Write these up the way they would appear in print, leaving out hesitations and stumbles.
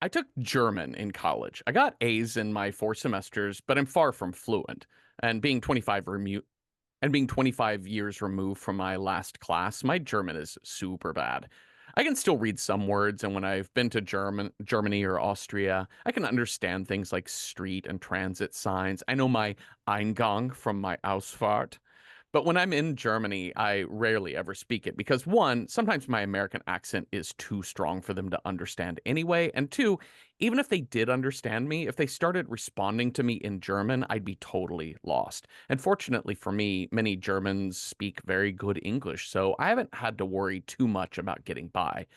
I took German in college. I got A's in my 4 semesters, but I'm far from fluent. And being 25 years removed from my last class, my German is super bad. I can still read some words, and when I've been to Germany or Austria, I can understand things like street and transit signs. I know my Eingang from my Ausfahrt. But when I'm in Germany, I rarely ever speak it because one, sometimes my American accent is too strong for them to understand anyway. And two, even if they did understand me, if they started responding to me in German, I'd be totally lost. And fortunately for me, many Germans speak very good English, so I haven't had to worry too much about getting by.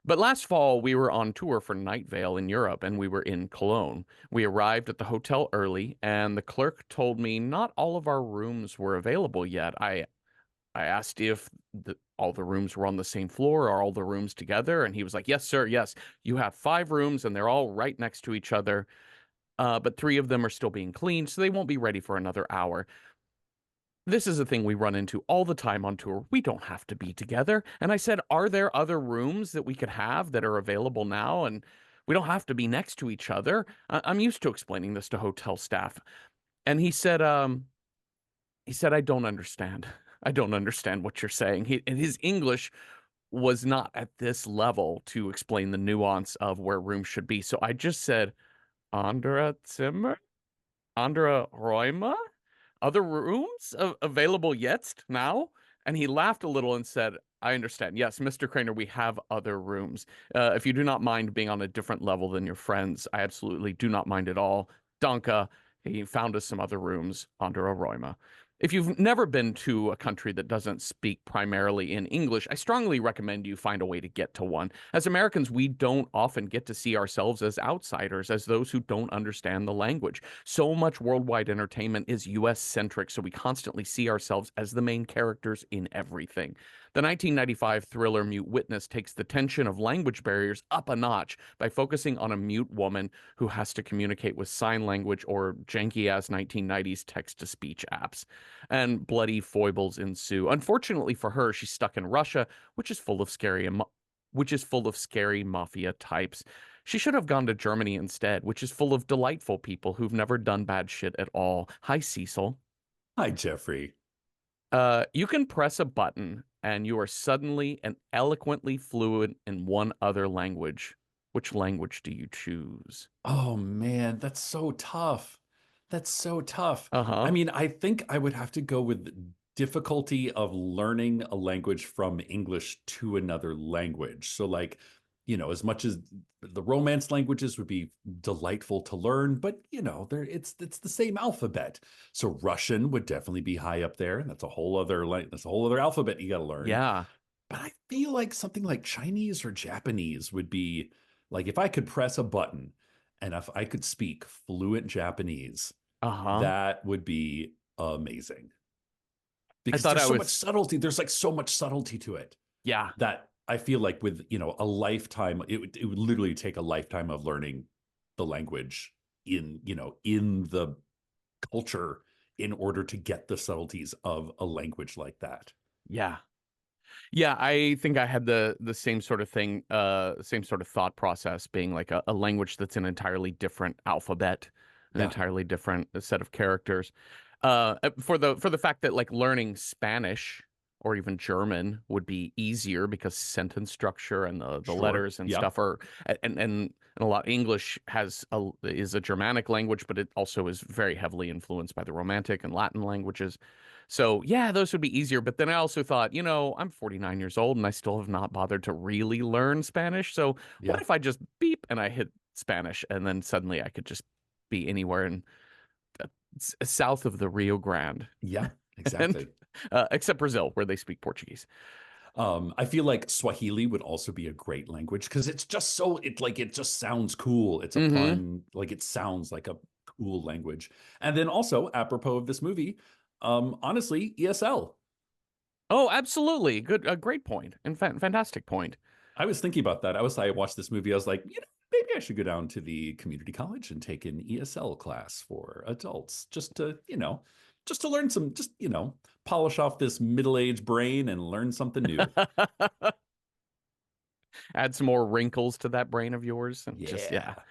But last fall, we were on tour for Night Vale in Europe, and we were in Cologne. We arrived at the hotel early, and the clerk told me not all of our rooms were available yet. I asked if all the rooms were on the same floor or all the rooms together, and he was like, "Yes, sir, yes. You have 5 rooms, and they're all right next to each other. But 3 of them are still being cleaned, so they won't be ready for another hour." This is a thing we run into all the time on tour. We don't have to be together. And I said, are there other rooms that we could have that are available now? And we don't have to be next to each other. I'm used to explaining this to hotel staff. And he said, I don't understand. I don't understand what you're saying. And his English was not at this level to explain the nuance of where rooms should be. So I just said, Andra Zimmer? Andra Räume? Other rooms available yet now? And he laughed a little and said, I understand. Yes, Mr. Cranor, we have other rooms. If you do not mind being on a different level than your friends, I absolutely do not mind at all. Danke. He found us some other rooms under a Roima. If you've never been to a country that doesn't speak primarily in English, I strongly recommend you find a way to get to one. As Americans, we don't often get to see ourselves as outsiders, as those who don't understand the language. So much worldwide entertainment is US centric, so we constantly see ourselves as the main characters in everything. The 1995 thriller Mute Witness takes the tension of language barriers up a notch by focusing on a mute woman who has to communicate with sign language or janky ass 1990s text to speech apps. And bloody foibles ensue. Unfortunately for her, she's stuck in Russia, which is full of scary mafia types. She should have gone to Germany instead, which is full of delightful people who've never done bad shit at all. Hi, Cecil. Hi, Jeffrey. You can press a button and you are suddenly and eloquently fluent in one other language. Which language do you choose? Oh man, that's so tough. That's so tough. I Uh-huh. mean, I think I would have to go with difficulty of learning a language from English to another language. So like, as much as the Romance languages would be delightful to learn, but it's the same alphabet. So Russian would definitely be high up there. That's a whole other that's a whole other alphabet you got to learn. Yeah. But I feel like something like Chinese or Japanese would be like if I could press a button and if I could speak fluent Japanese, Uh-huh. that would be amazing. I Because thought there's I so much was, subtlety. There's like so much subtlety to it yeah. that I feel like with, a lifetime, it would literally take a lifetime of learning the language in the culture in order to get the subtleties of a language like that. Yeah. Yeah, I think I had the same sort of thing, same sort of thought process, being like a language that's an entirely different alphabet, an Yeah. entirely different set of characters. For the fact that like learning Spanish or even German would be easier because sentence structure and the Sure. letters and Yeah. stuff are and a lot English is a Germanic language, but it also is very heavily influenced by the Romantic and Latin languages. So yeah, those would be easier. But then I also thought, I'm 49 years old and I still have not bothered to really learn Spanish. So what Yeah. if I just beep and I hit Spanish and then suddenly I could just be anywhere in uh, south of the Rio Grande Yeah. and Exactly. except Brazil where they speak Portuguese. I feel like Swahili would also be a great language because it's just it just sounds cool. It's a Hmm. fun, like it sounds like a cool language. And then also, apropos of this movie, honestly, ESL. Oh, absolutely. Good. A great point. And fantastic point. I was thinking about that. I watched this movie. I was like, maybe I should go down to the community college and take an ESL class for adults just to learn some, polish off this middle-aged brain and learn something new. Add some more wrinkles to that brain of yours, and just yeah. Yeah.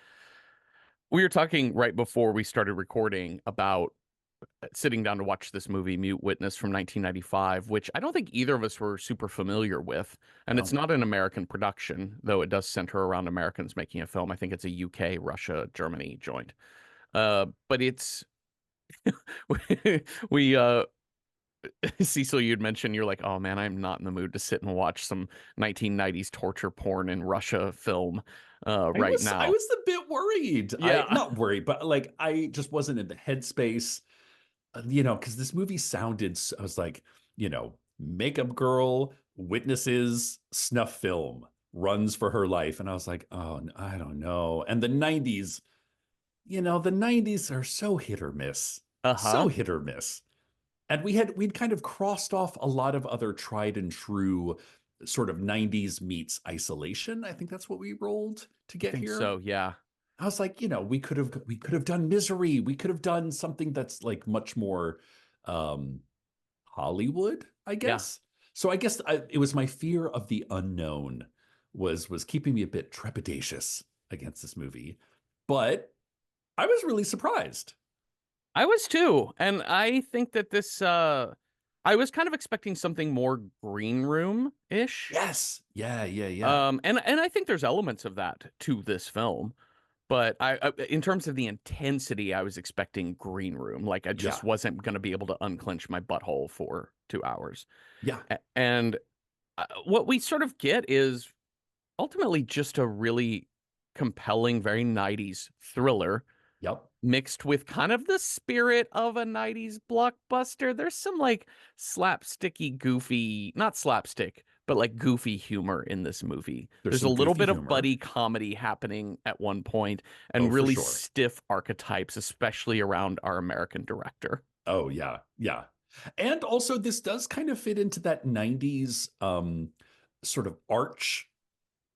We were talking right before we started recording about sitting down to watch this movie, Mute Witness from 1995, which I don't think either of us were super familiar with. And it's No. not an American production, though it does center around Americans making a film. I think it's a UK, Russia, Germany joint. But it's we Cecil, you'd mentioned you're like, oh man, I'm not in the mood to sit and watch some 1990s torture porn in Russia film right I now. was a bit worried. I Yeah. not worried, but like I just wasn't in the headspace, because this movie sounded. I was like, makeup girl witnesses snuff film, runs for her life, and I was like, oh, I don't know. And the '90s are so hit or miss, so Uh-huh. hit or miss. And we'd kind of crossed off a lot of other tried and true sort of '90s meets isolation. I think that's what we rolled to I get think here. so, yeah. I was like, we could have done Misery. We could have done something that's like much more um Hollywood, I Yeah. guess. So I guess it was my fear of the unknown was keeping me a bit trepidatious against this movie. But I was really surprised. I was too. And I think that this I was kind of expecting something more green room-ish. Yes. Yeah, yeah, yeah. And I think there's elements of that to this film. But in terms of the intensity, I was expecting green room. Like I just Yeah. wasn't going to be able to unclench my butthole for 2 hours. Yeah. And what we sort of get is ultimately just a really compelling, very 90s thriller Yep. mixed with kind of the spirit of a 90s blockbuster. There's some like slapsticky, goofy, not slapstick, but like goofy humor in this movie. There's There's a some little goofy bit of humor. buddy comedy happening at one point Oh, and for really sure. stiff archetypes, especially around our American director. Oh, yeah. Yeah. And also this does kind of fit into that '90s sort of arch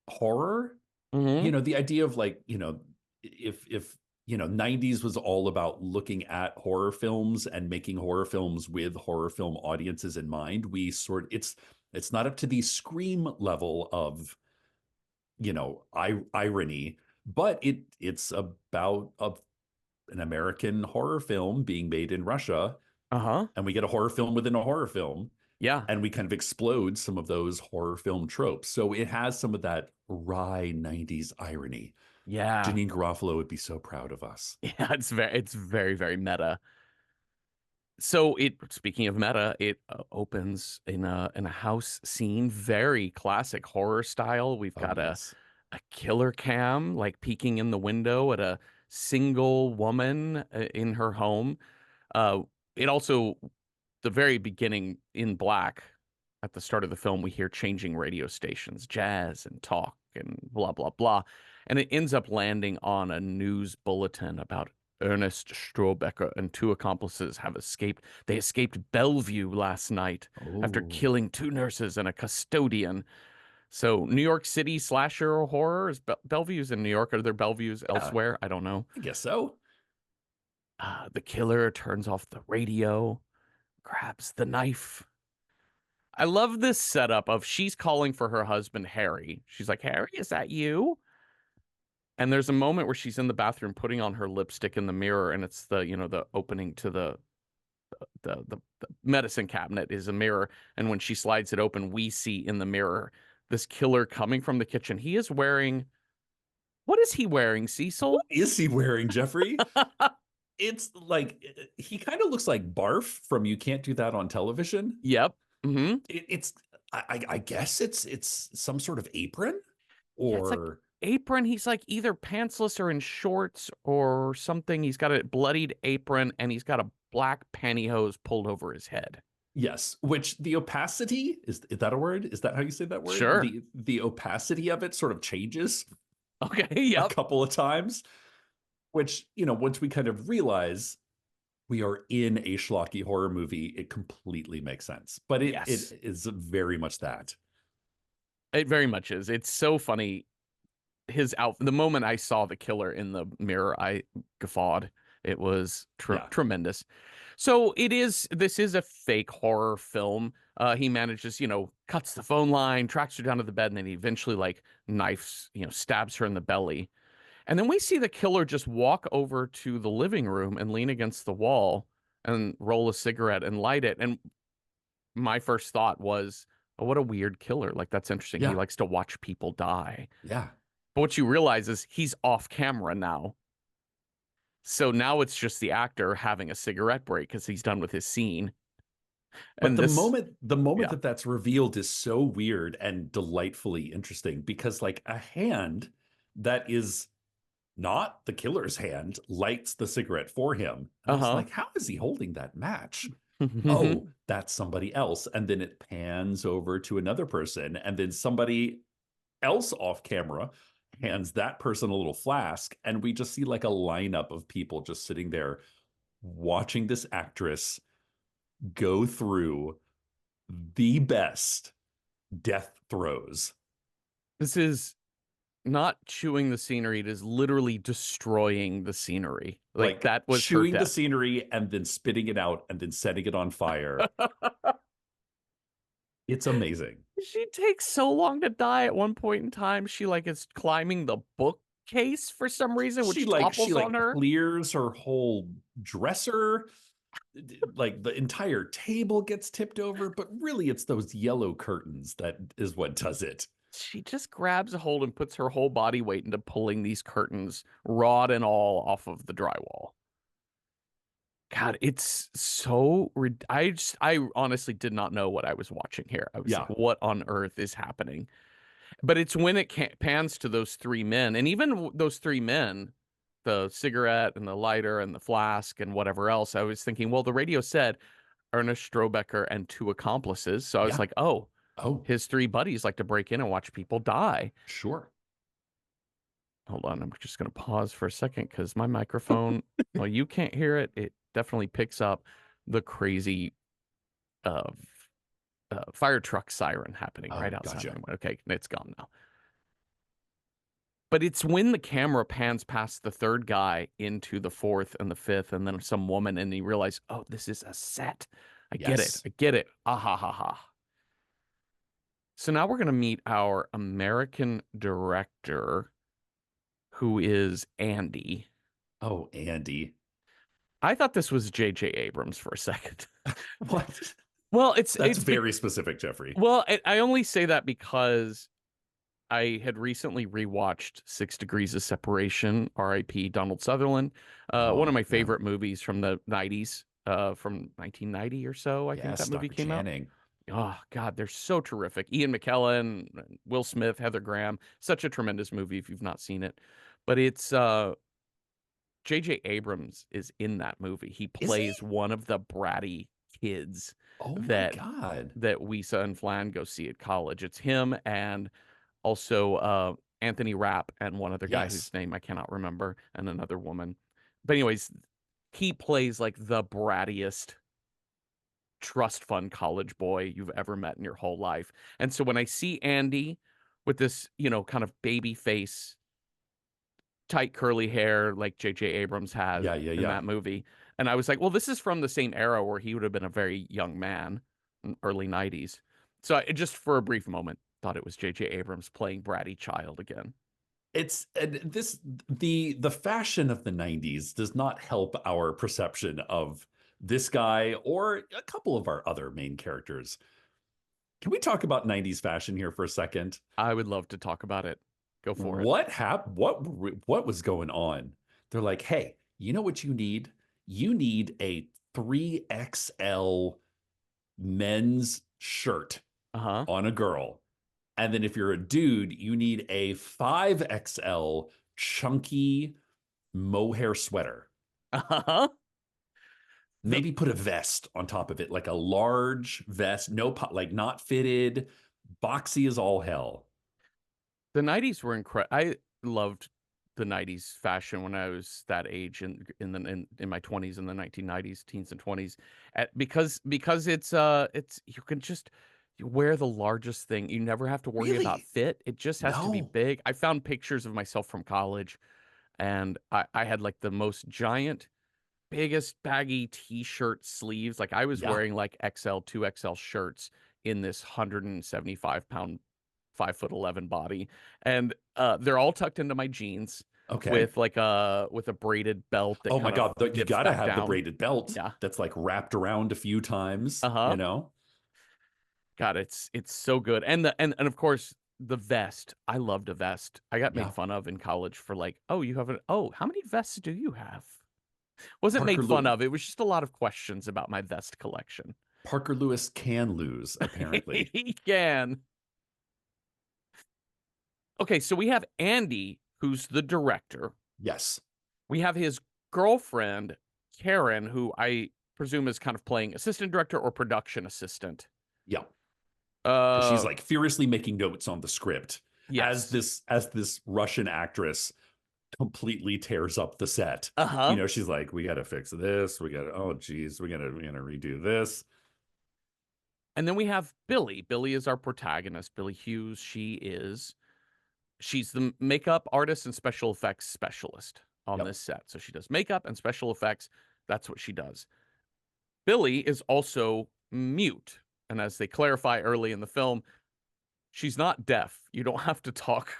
horror. Hmm. The idea of like, if '90s was all about looking at horror films and making horror films with horror film audiences in mind, it's not up to the Scream level of, irony, but it's about an American horror film being made in Russia, Uh-huh. and we get a horror film within a horror film, Yeah. and we kind of explode some of those horror film tropes. So it has some of that wry '90s irony. Yeah. Janine Garofalo would be so proud of us. Yeah, it's very, very meta. So it speaking of meta, it opens in a house scene, very classic horror style. We've Oh, got yes. a killer cam like peeking in the window at a single woman in her home. Uh, it also the very beginning in black at the start of the film, we hear changing radio stations, jazz and talk and blah blah blah, and it ends up landing on a news bulletin about Ernest Strobecker and two accomplices have escaped. They escaped Bellevue last night after Oh, killing two nurses and a custodian. So New York City slasher or horror is Bellevue's in New York. Are there Bellevues yeah, elsewhere? I don't know. I guess so. The killer turns off the radio, grabs the knife. I love this setup of she's calling for her husband Harry. She's like, "Harry, is that you?" And there's a moment where she's in the bathroom putting on her lipstick in the mirror, and it's the opening to the medicine cabinet is a mirror, and when she slides it open, we see in the mirror this killer coming from the kitchen. He is wearing what is he wearing, What Cecil? is he wearing, Jeffrey? It's like he kind of looks like Barf from You Can't Do That on Television. Yep. Hmm. It's I guess it's some sort of apron Yeah, it's like or apron. He's like either pantsless or in shorts or something. He's got a bloodied apron and he's got a black pantyhose pulled over his head. yes, which the opacity is that a word? Is that how you say that word? Sure. The opacity of it sort of changes Okay. a Yep. couple of times, which, once we kind of realize we are in a schlocky horror movie, it completely makes sense. But it Yes. is very much that. It very much is. It's so funny. His outfit, the moment I saw the killer in the mirror, I guffawed. It was Yeah. tremendous. So this is a fake horror film. He manages, cuts the phone line, tracks her down to the bed, and then he eventually like knifes, stabs her in the belly. And then we see the killer just walk over to the living room and lean against the wall and roll a cigarette and light it. And my first thought was, oh, what a weird killer. Like, that's interesting. He Yeah. likes to watch people die. Yeah. But what you realize is he's off camera now. So now it's just the actor having a cigarette break because he's done with his scene. But And this, the moment yeah. that that's revealed is so weird and delightfully interesting because like a hand that is not the killer's hand lights the cigarette for him. And I was Uh-huh. like, how is he holding that match? Oh, that's somebody else. And then it pans over to another person, and then somebody else off camera hands that person a little flask. And we just see like a lineup of people just sitting there watching this actress go through the best death throes. This is not chewing the scenery. It is literally destroying the scenery. Like Like that was her chewing the death. scenery and then spitting it out and then setting it on fire. It's amazing. She takes so long to die. At one point in time, she like is climbing the bookcase for some reason, She which like she topples on like her. clears her whole dresser. Like the entire table gets tipped over, but really it's those yellow curtains that is what does it. She just grabs a hold and puts her whole body weight into pulling these curtains, rod and all, off of the drywall. God, it's so I honestly did not know what I was watching here. I was like, Yeah. what on earth is happening? But it's when it pans to those three men, and even those three men, the cigarette and the lighter and the flask and whatever else, I was thinking, well, the radio said Ernest Strobecker and two accomplices. So I was Yeah. like, oh, Oh, his three buddies like to break in and watch people die. sure. Hold on, I'm just going to pause for a second because my microphone, well, you can't hear it. It definitely picks up the crazy uh, fire truck siren happening right Oh, outside gotcha. my. Okay, it's gone now. But it's when the camera pans past the third guy into the fourth and the fifth, and then some woman, and you realize, oh, this is a set. I get it. Yes. I get it. Ah ha ha ha. So now we're going to meet our American director, who is Andy. Oh, Andy. I thought this was J.J. Abrams for a second. What? Well, That's very specific, Jeffrey. I only say that because I had recently rewatched Six Degrees of Separation, R.I.P. Donald Sutherland, one of Oh, my yeah. favorite movies from the 90s, from 1990 or so, I think that Yes, movie Dr. came out. Channing. Oh, God, they're so terrific. Ian McKellen, Will Smith, Heather Graham, such a tremendous movie if you've not seen it. But it's J.J. Abrams is in that movie. He Is he? plays one of the bratty kids Oh my that God. Wisa and Flan go see at college. It's him and also Anthony Rapp and one other guy Yes. whose name I cannot remember, and another woman. But anyways, he plays like the brattiest trust fund college boy you've ever met in your whole life. And so when I see Andy with this, kind of baby face, tight curly hair like J.J. Abrams has Yeah, yeah, in yeah. that movie, and I was like, well, this is from the same era where he would have been a very young man, early 90s. So I just for a brief moment thought it was J.J. Abrams playing bratty child again. It's and this the fashion of the 90s does not help our perception of this guy or a couple of our other main characters. Can we talk about 90s fashion here for a second? I would love to talk about it. Go for it. What was going on? They're like, "Hey, you know what you need? You need a 3XL men's shirt Uh-huh. on a girl. And then if you're a dude, you need a 5XL chunky mohair sweater. Uh-huh. The Maybe put a vest on top of it, like a large vest, like not fitted, boxy as all hell. the 90s were incredible. I loved the 90s fashion when I was that age in my 20s in the 1990s, teens and 20s. Because it's you can just you wear the largest thing. You never have to worry about Really? fit. It just has to be No. big. I found pictures of myself from college, and I had like the most giant, biggest baggy t-shirt sleeves. Like I was Yeah. wearing like XL, 2XL shirts in this 175-pound, 5'11" body, and they're all tucked into my jeans Okay. with with a braided belt that Oh my kind of God, you dips gotta back have the down. braided belt Yeah. that's like wrapped around a few times, Uh-huh. you know? God, it's so good. And and of course the vest. I loved a vest. I got made Yeah. fun of in college for like, "Oh, you have an oh, how many vests do you have?" Wasn't Parker made fun Lew of. It was just a lot of questions about my vest collection. Parker Lewis can lose, apparently. He can. Okay, so we have Andy, who's the director. Yes. We have his girlfriend, Karen, who I presume is kind of playing assistant director or production assistant. Yeah. Because she's Uh, like furiously making notes on the script yes. as this Russian actress completely tears up the set. Uh-huh. She's like, we gotta fix this. We gotta, oh geez, we gotta redo this. And then we have Billy. Billy is our protagonist. Billy Hughes. She's the makeup artist and special effects specialist on Yep. this set. So she does makeup and special effects. That's what she does. Billy is also mute. And as they clarify early in the film, she's not deaf. You don't have to talk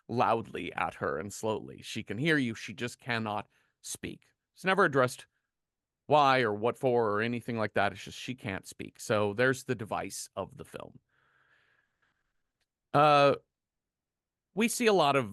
loudly at her and slowly. She can hear you. She just cannot speak. It's never addressed why or what for or anything like that. It's just she can't speak. So there's the device of the film. Uh, we see a lot of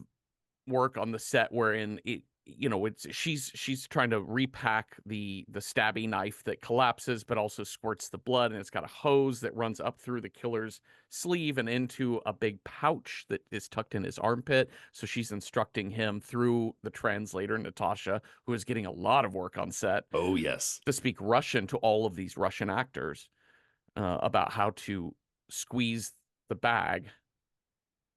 work on the set wherein it's she's trying to repack the stabby knife that collapses but also squirts the blood, and it's got a hose that runs up through the killer's sleeve and into a big pouch that is tucked in his armpit. So she's instructing him through the translator, Natasha, who is getting a lot of work on set, Oh yes. to speak Russian to all of these Russian actors about how to squeeze the bag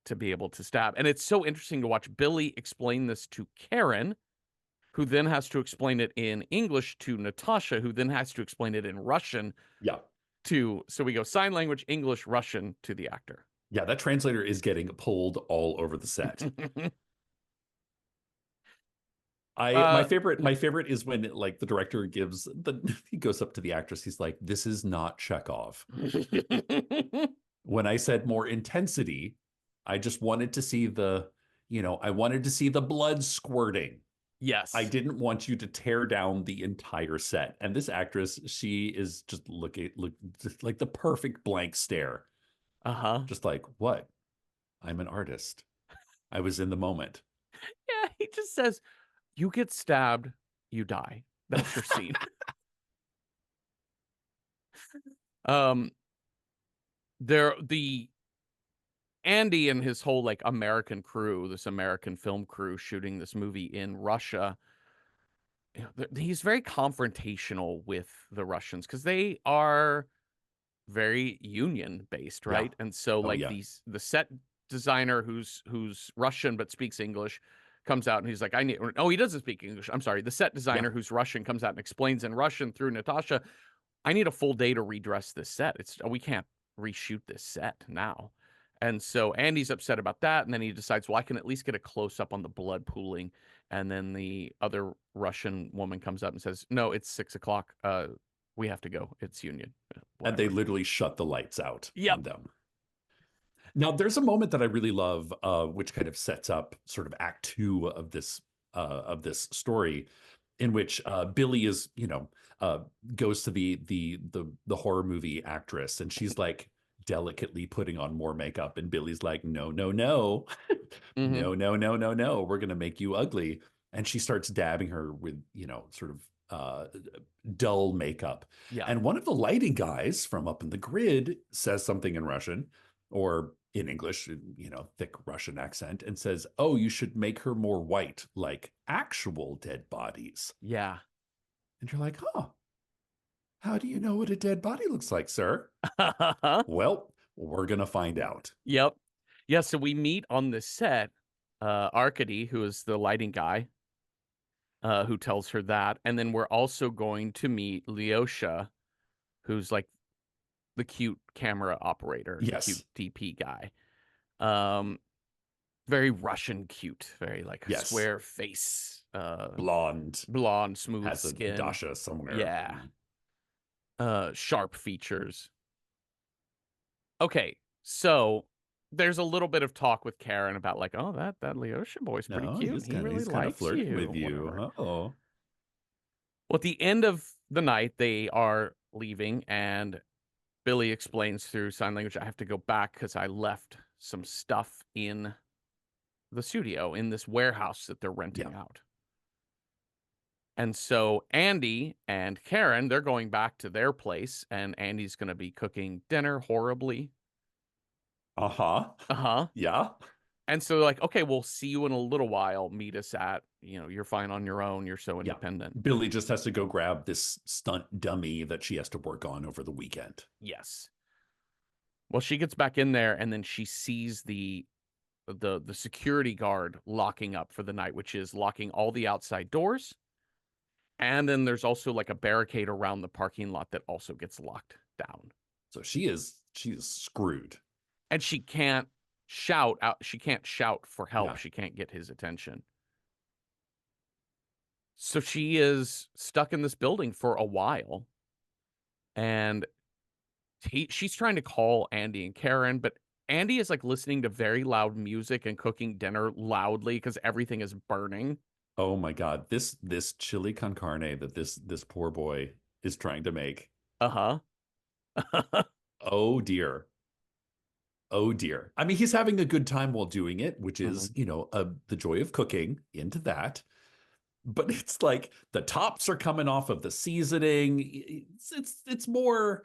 to be able to stab. And it's so interesting to watch Billy explain this to Karen, who then has to explain it in English to Natasha, who then has to explain it in Russian Yeah. to. So we go sign language, English, Russian to the actor. Yeah, that translator is getting pulled all over the set. I uh, my favorite is when like the director gives the he goes up to the actress, he's like, this is not Chekhov. When I said more intensity, I just wanted to see I wanted to see the blood squirting. I yes. didn't want you to tear down the entire set. And this actress, she is just look just like the perfect blank stare. Uh-huh. Just like, what? I'm an artist. I was in the moment. Yeah, he just says, you get stabbed, you die. That's your scene. um the Andy and his whole like American crew, this American film crew shooting this movie in Russia, he's very confrontational with the Russians because they are very union based, Yeah. right? And so Oh like yeah. the set designer who's Russian but speaks English comes out and he's like, I need oh, he doesn't speak English. I'm sorry. The set Yeah. designer who's Russian comes out and explains in Russian through Natasha, I need a full day to redress this set. We can't reshoot this set now. And so Andy's upset about that, and then he decides, well, I can at least get a close up on the blood pooling. And then the other Russian woman comes up and says, "No, it's 6 o'clock. We have to go. It's union. And they Whatever." literally shut the lights out Yep. on them. Now, there's a moment that I really love, which kind of sets up sort of act two of this story, in which Billy is, goes to the horror movie actress, and she's like delicately putting on more makeup, and Billy's like, no, no, no, Hmm. no, no, no, no, no, we're gonna make you ugly, and she starts dabbing her with, sort of dull makeup, Yeah. and one of the lighting guys from up in the grid says something in Russian or in English, thick Russian accent, and says, "Oh, you should make her more white, like actual dead bodies." Yeah. And you're like, "Huh? How do you know what a dead body looks like, sir?" Well, we're gonna find out. Yep. Yeah. So we meet on the set, Arkady, who is the lighting guy, who tells her that, and then we're also going to meet Lyosha, who's like the cute camera operator, the cute Yes, DP guy. Um, very Russian cute, very like yes, square face, blonde blonde, smooth has a skin. dasha somewhere. Yeah. Sharp features. Okay, so there's a little bit of talk with Karen about like, oh, that Leosha boy's pretty No, cute. He really he's kind of likes flirting you, with or you. whatever. Oh, Well, at the end of the night, they are leaving, and Billy explains through sign language, I have to go back because I left some stuff in the studio in this warehouse that they're yeah. renting out. And so Andy and Karen, they're going back to their place, and Andy's going to be cooking dinner horribly. Uh-huh. Uh-huh. Yeah. And so they're like, okay, we'll see you in a little while. Meet us at, you're fine on your own. You're so Yeah. independent. Billy just has to go grab this stunt dummy that she has to work on over the weekend. Yes. Well, she gets back in there and then she sees the security guard locking up for the night, which is locking all the outside doors. And then there's also like a barricade around the parking lot that also gets locked down. So she is screwed. And she can't shout out. She can't shout for help. Yeah. She can't get his attention. So she is stuck in this building for a while. And she's trying to call Andy and Karen, but Andy is like listening to very loud music and cooking dinner loudly because everything is burning. Oh my God. This chili con carne that this poor boy is trying to make. Uh huh. Oh dear. Oh dear. I mean, he's having a good time while doing it, which is, Mhm. the joy of cooking into that. But it's like the tops are coming off of the seasoning. It's more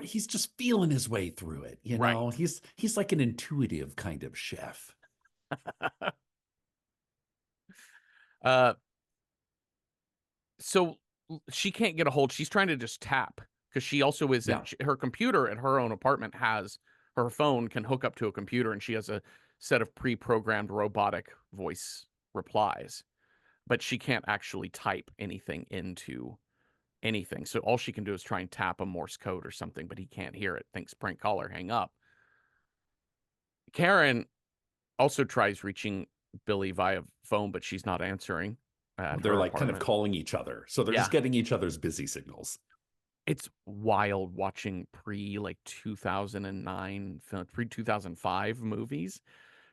he's just feeling his way through it, Right. He's like an intuitive kind of chef. Uh, so she can't get a hold. She's trying to just tap because she also Yeah. isn't. Her computer at her own apartment has her phone can hook up to a computer, and she has a set of pre-programmed robotic voice replies, but she can't actually type anything into anything. So all she can do is try and tap a Morse code or something, but he can't hear it. Thinks prank caller, hang up. Karen also tries reaching Billy via phone, but she's not answering at They're her like kind of apartment. calling each other. So they're just Yeah. getting each other's busy signals. It's wild watching pre like 2009 pre 2005 movies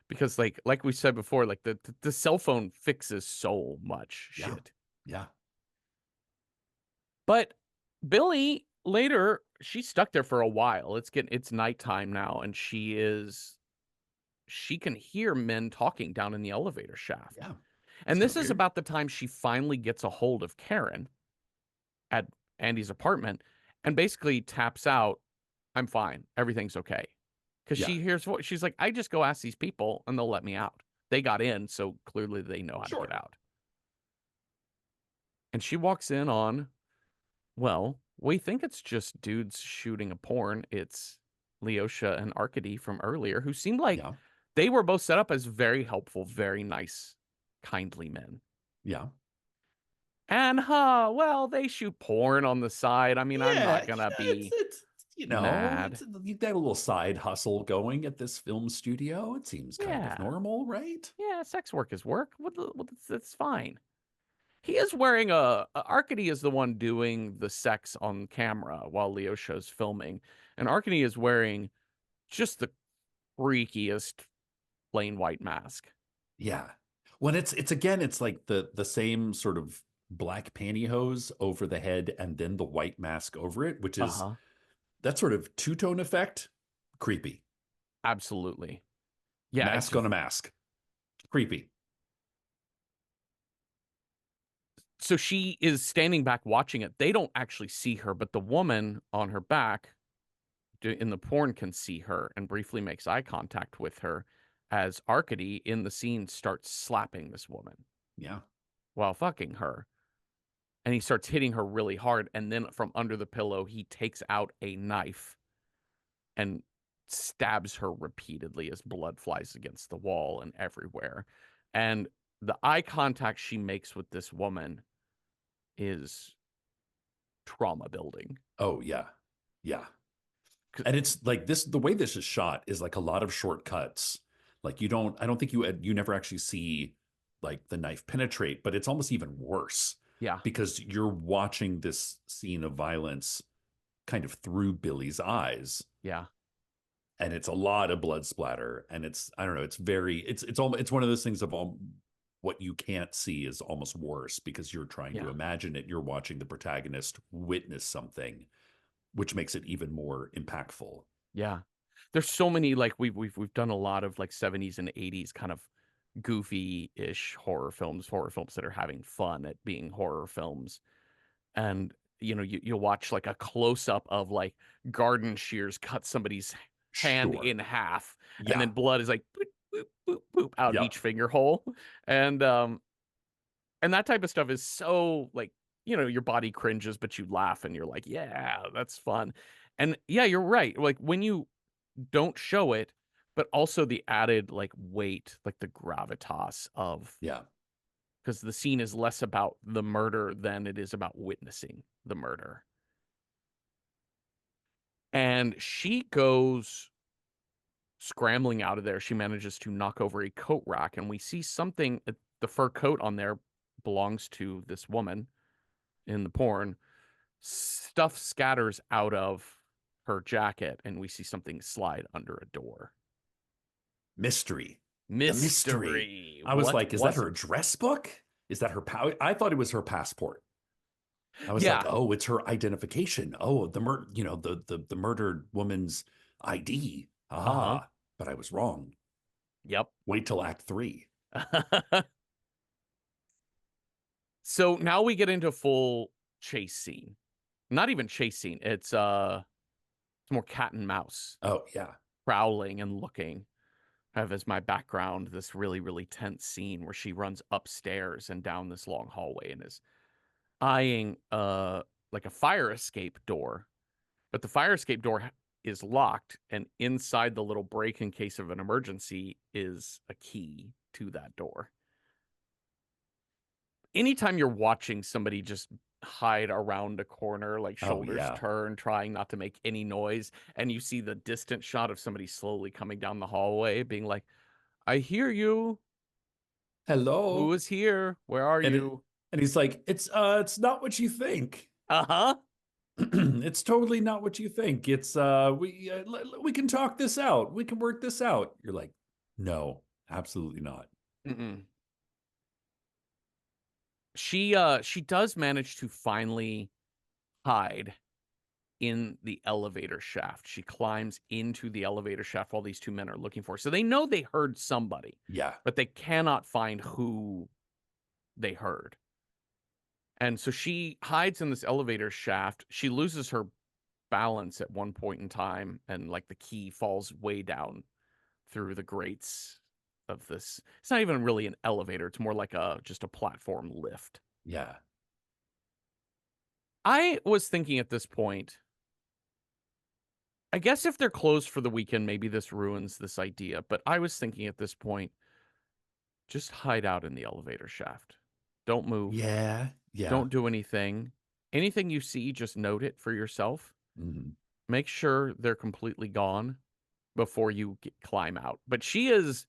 because like we said before like the cell phone fixes so much Yeah. shit. Yeah. But Billy later she's stuck there for a while. It's nighttime now and she can hear men talking down in the elevator shaft. Yeah. It's And kind this of is weird. about the time she finally gets a hold of Karen at Andy's apartment and basically taps out, I'm fine. Everything's okay. Because Yeah. she hears what she's like, I just go ask these people and they'll let me out. They got in, so clearly they know how to get Sure. out. And she walks in on, well, we think it's just dudes shooting a porn. It's Leosha and Arcady from earlier, who seemed like Yeah. they were both set up as very helpful, very nice, kindly men. Yeah. And well, they shoot porn on the side. I mean, I'm Yeah. not gonna be It's mad. you got a little side hustle going at this film studio. It seems kind of Yeah, normal, right? yeah, sex work is work. It's fine. He is wearing a Arcady is the one doing the sex on camera while Leosha's filming, and Arcady is wearing just the freakiest plain white mask. Yeah. When it's again, it's like the same sort of black pantyhose over the head and then the white mask over it, which is Uh-huh. that sort of two-tone effect. Creepy. Absolutely. Yeah, it's Mask on a mask. Creepy. so she is standing back watching it. They don't actually see her, but the woman on her back in the porn can see her and briefly makes eye contact with her as Arcady in the scene starts slapping this woman Yeah. while fucking her. And he starts hitting her really hard. And then from under the pillow, he takes out a knife and stabs her repeatedly as blood flies against the wall and everywhere. And the eye contact she makes with this woman is trauma building. Oh yeah. Yeah. And it's like this, the way this is shot is like a lot of shortcuts. Like I don't think you never actually see like the knife penetrate, but it's almost even worse Yeah. because you're watching this scene of violence kind of through Billy's eyes. Yeah. and it's a lot of blood splatter, and it's, I don't know, it's very, it's almost, it's one of those things of all, what you can't see is almost worse because you're trying to Yeah. imagine it. You're watching the protagonist witness something, which makes it even more impactful. Yeah. There's so many like we've done a lot of like 70s and 80s kind of goofy-ish horror films that are having fun at being horror films. And you'll watch like a close-up of like garden shears cut somebody's hand Sure. in half, and Yeah. then blood is like boop, boop, boop, boop out Yep. each finger hole. And that type of stuff is so like, your body cringes, but you laugh and you're like, yeah, that's fun. And yeah, you're right. Like when you don't show it, but also the added like weight, like the gravitas of, Yeah. because the scene is less about the murder than it is about witnessing the murder. And she goes scrambling out of there. She manages to knock over a coat rack, and we see something. The fur coat on there belongs to this woman in the porn. Stuff scatters out of her jacket, and we see something slide under a door. Mystery. The mystery. Mystery. I was What like, is that was her it? address book? Is that her I thought it was her passport. I was like, Yeah. oh, it's her identification. Oh, the murdered woman's ID. Uh-huh. Ah, but I was wrong. Yep. Wait till Act 3. So now we get into full chase scene. Not even chase scene. It's more cat and mouse, Oh, yeah. prowling and looking. I have as my background this really, really tense scene where she runs upstairs and down this long hallway and is eyeing like a fire escape door. But the fire escape door is locked, and inside the little break in case of an emergency is a key to that door. Anytime you're watching somebody just hide around a corner, like Oh, shoulders yeah. turned, trying not to make any noise, and you see the distant shot of somebody slowly coming down the hallway, being like, I hear you. Who Hello. is here? Where are And it you? and he's like, it's not what you think. Uh-huh. It's totally not what you think. It's we can talk this out. We can work this out. You're like, no, absolutely not. Mm-mm. She does manage to finally hide in the elevator shaft. She climbs into the elevator shaft while these two men are looking for her. So they know they heard somebody, Yeah. but they cannot find who they heard. And so she hides in this elevator shaft. She loses her balance at one point in time, and like the key falls way down through the grates of this. It's not even really an elevator. It's more like just a platform lift. Yeah. I was thinking at this point, I guess if they're closed for the weekend, maybe this ruins this idea. But I was thinking at this point, just hide out in the elevator shaft. Don't move. Yeah. Yeah. Don't do anything. Anything you see, just note it for yourself. Mhm. Make sure they're completely gone before you climb out. But she is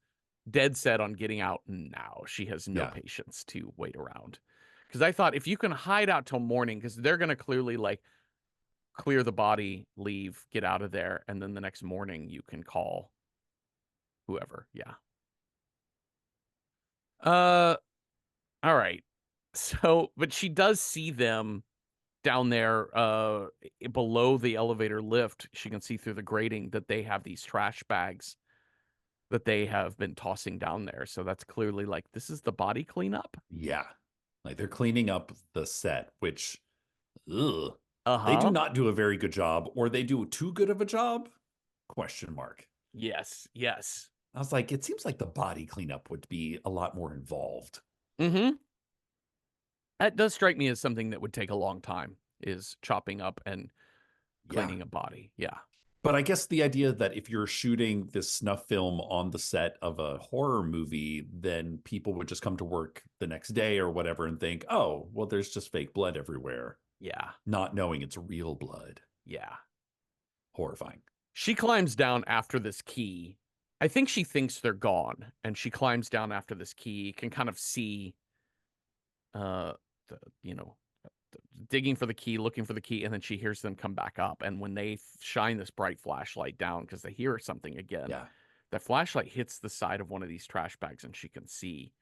dead set on getting out now. She has no Yeah. patience to wait around. Because I thought if you can hide out till morning, because they're going to clearly like clear the body, leave, get out of there, and then the next morning you can call whoever. Yeah. Uh, all right. So, but she does see them down there below the elevator lift. She can see through the grating that they have these trash bags that they have been tossing down there. So that's clearly like this is the body cleanup. Yeah. Like they're cleaning up the set, which ugh, they do Uh-huh. not do a very good job, or they do too good of a job? Question mark. Yes, yes. I was like, it seems like the body cleanup would be a lot more involved. Mm-hmm. That does strike me as something that would take a long time, is chopping up and Yeah. cleaning a body. Yeah. But I guess the idea that if you're shooting this snuff film on the set of a horror movie, then people would just come to work the next day or whatever and think, oh, well, there's just fake blood everywhere, Yeah. not knowing it's real blood. Yeah. Horrifying. She climbs down after this key. I think she thinks they're gone, and she climbs down after this key, can kind of see uh the, digging for the key, looking for the key, and then she hears them come back up. And when they shine this bright flashlight down because they hear something again, Yeah. that flashlight hits the side of one of these trash bags, and she can see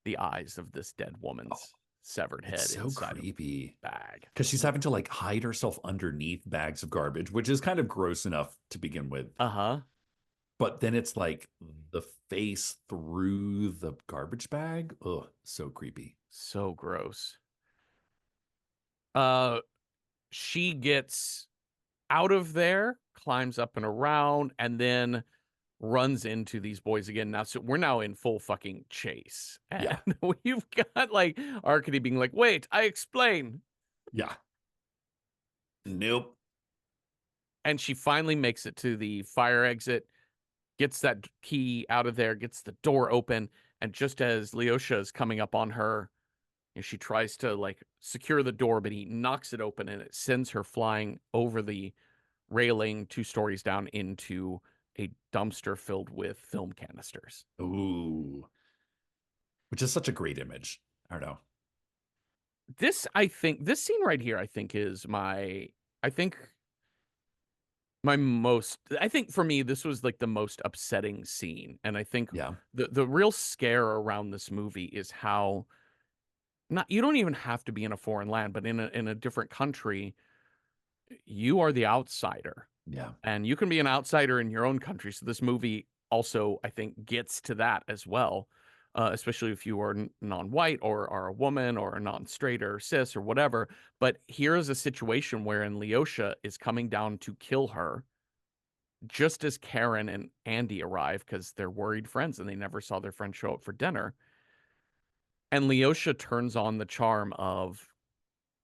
the eyes of this dead Oh, woman's severed it's head so inside of creepy. the bag. Because she's having to like hide herself underneath bags of garbage, which is kind of gross enough to begin with. Uh-huh. But then it's like the face through the garbage bag. Ugh, so creepy. So gross. Uh, she gets out of there, climbs up and around, and then runs into these boys again. Now, so we're now in full fucking chase. And Yeah. we've got like Arcady being like, wait, I explain. Yeah. Nope. And she finally makes it to the fire exit, gets that key out of there, gets the door open. And just as Leosha is coming up on her, and she tries to like secure the door, but he knocks it open and it sends her flying over the railing 2 stories down into a dumpster filled with film canisters. Ooh. Which is such a great image. I don't know. This scene right here, I think is I think I think for me, this was like the most upsetting scene. And I think Yeah. the real scare around this movie is how not, you don't even have to be in a foreign land, but in a different country, you are the outsider. Yeah. And you can be an outsider in your own country. So this movie also, I think, gets to that as well, especially if you are non-white or are a woman or a non-straight or cis or whatever. But here is a situation wherein Leosha is coming down to kill her just as Karen and Andy arrive because they're worried friends and they never saw their friend show up for dinner. And Leosha turns on the charm of,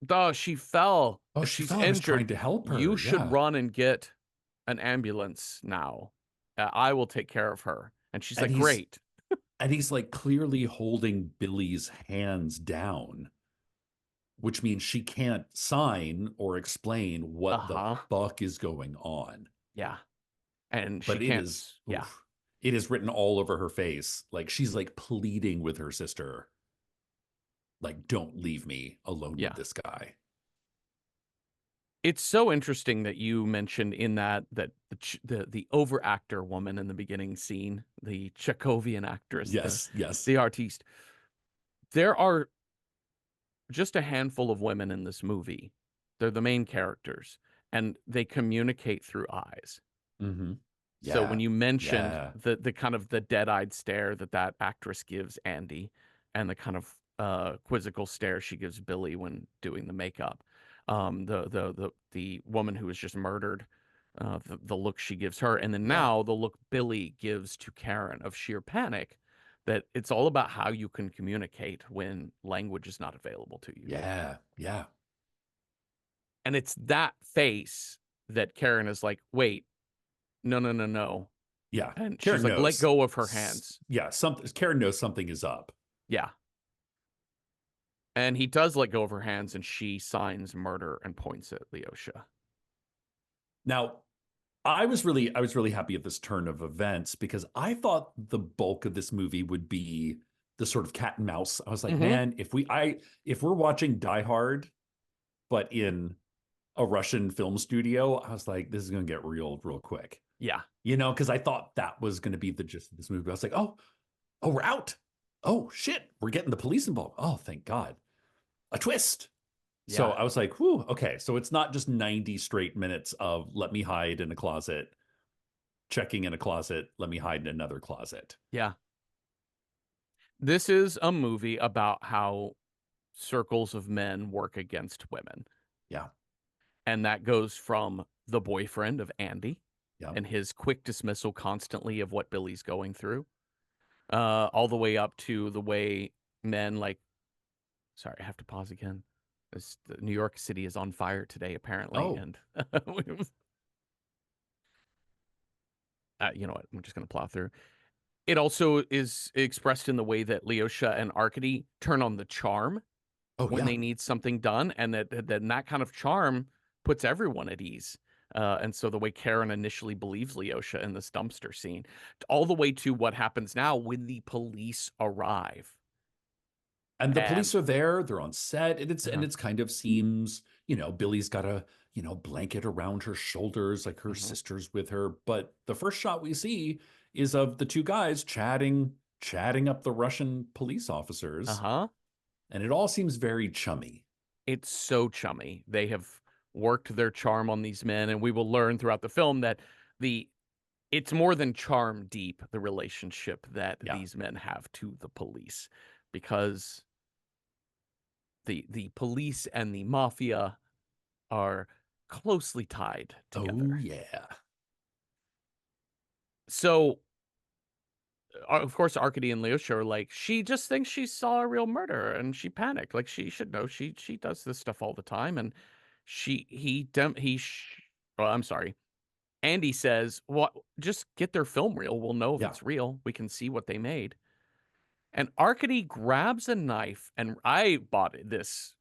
duh, she fell. Oh, she She's fell. I was trying injured. to help You her. should Yeah. run and get an ambulance now. I will take care of her. And she's And like, he's great. and he's like clearly holding Billy's hands down, which means she can't sign or explain what the Uh-huh. fuck is going on. Yeah. And she But it can't. is, Yeah. oof, it is written all over her face. Like she's like pleading with her sister, like, don't leave me alone with Yeah. this guy. It's so interesting that you mentioned in that the overactor woman in the beginning scene, the Chekhovian actress, Yes, yes. the artiste. There are just a handful of women in this movie. They're the main characters, and they communicate through eyes. Mm-hmm. So when Yeah, you mentioned yeah, the kind of the dead-eyed stare that actress gives Andy, and the kind of quizzical stare she gives Billy when doing the makeup, the woman who was just murdered, the look she gives her, and then yeah, now the look Billy gives to Karen of sheer panic, that it's all about how you can communicate when language is not available to you. yeah, yeah, And it's that face that Karen is like, wait, no, no, no, no. yeah. And she's Karen like, let knows. go of her hands. Yeah, something. Karen knows something is up. Yeah. And he does let go of her hands and she signs murder and points at Leosha. Now, I was really happy at this turn of events because I thought the bulk of this movie would be the sort of cat and mouse. I was like, Mm-hmm. man, if we're watching Die Hard, but in a Russian film studio, I was like, this is going to get real quick. Yeah. You know, because I thought that was going to be the gist of this movie. I was like, oh, we're out. Oh shit, we're getting the police involved. Oh, thank God. A twist. So Yeah. I was like, whew, okay. So it's not just 90 straight minutes of let me hide in a closet, checking in a closet, let me hide in another closet. Yeah. This is a movie about how circles of men work against women. Yeah. And that goes from the boyfriend of Andy Yeah. and his quick dismissal constantly of what Billy's going through, all the way up to the way men like, sorry, I have to pause again. New York City is on fire today, apparently. Oh, And you know what? I'm just going to plow through. It also is expressed in the way that Leosha and Arcady turn on the charm oh when yeah. they need something done, and that kind of charm puts everyone at ease. And so the way Karen initially believes Leosha in this dumpster scene, all the way to what happens now when the police arrive. And the And police are there, they're on set, and uh it's kind of seems, Billy's got a, blanket around her shoulders, like her mhm. sister's with her. But the first shot we see is of the two guys chatting up the Russian police officers, Uh-huh. and it all seems very chummy. It's so chummy. They have worked their charm on these men, and we will learn throughout the film that the it's more than charm deep, the relationship that Yeah. these men have to the police, because the police and the mafia are closely tied together. Oh yeah. So, of course, Arkady and Lyosha are like, she just thinks she saw a real murder and she panicked. Like she should know. She does this stuff all the time, and she he dem he. Well, I'm sorry. Andy says, "What? Just get their film reel. We'll know if Yeah. it's real. We can see what they made." And Arkady grabs a knife, and I bought this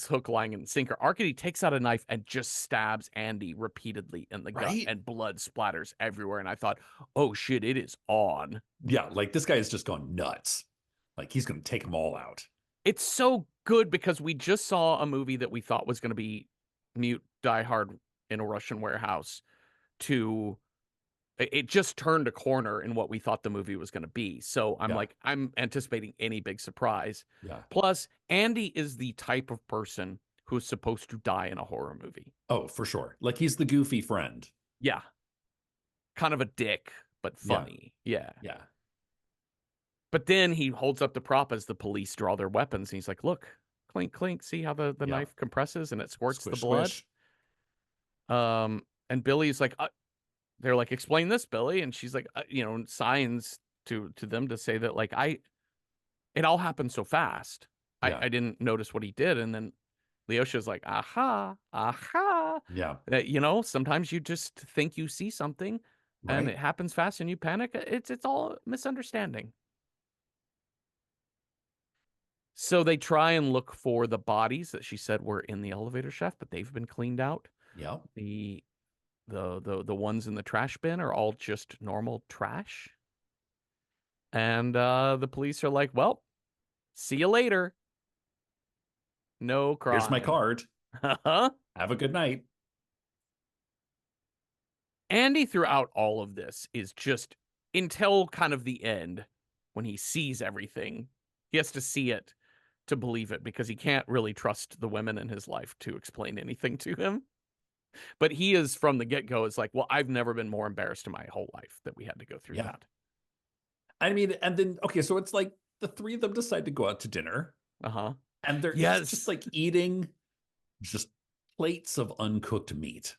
hook, line, and sinker. Arkady takes out a knife and just stabs Andy repeatedly in the gut, Right? and blood splatters everywhere. And I thought, oh shit, it is on. Yeah, like this guy has just gone nuts. Like he's gonna take them all out. It's so good because we just saw a movie that we thought was going to be Mute Die Hard in a Russian warehouse to it just turned a corner in what we thought the movie was going to be. So I'm Yeah. like, I'm anticipating any big surprise. Yeah. Plus, Andy is the type of person who's supposed to die in a horror movie. Oh, for sure. Like he's the goofy friend. Yeah. Kind of a dick, but Yeah. funny. Yeah. Yeah. But then he holds up the prop as the police draw their weapons. And he's like, look, clink, clink. See how the Yeah. knife compresses and it squirts the Squish, blood? squish. And Billy's like, they're like, explain this, Billy. And she's like, signs to them to say that, like, it all happened so fast. Yeah. I didn't notice what he did. And then Leosha's like, aha, aha. Yeah. Sometimes you just think you see something and Right. it happens fast and you panic. It's all misunderstanding. So they try and look for the bodies that she said were in the elevator shaft, but they've been cleaned out. Yeah. The ones in the trash bin are all just normal trash. And the police are like, well, see you later. No Here's my crime. card. Huh? Have a good night. Andy throughout all of this is just until kind of the end when he sees everything. He has to see it to believe it because he can't really trust the women in his life to explain anything to him. But he is from the get-go is like, well, I've never been more embarrassed in my whole life that we had to go through Yeah. that. I mean, and then okay, so it's like the three of them decide to go out to dinner, Uh-huh. and he's just Yes. like eating just plates of uncooked meat.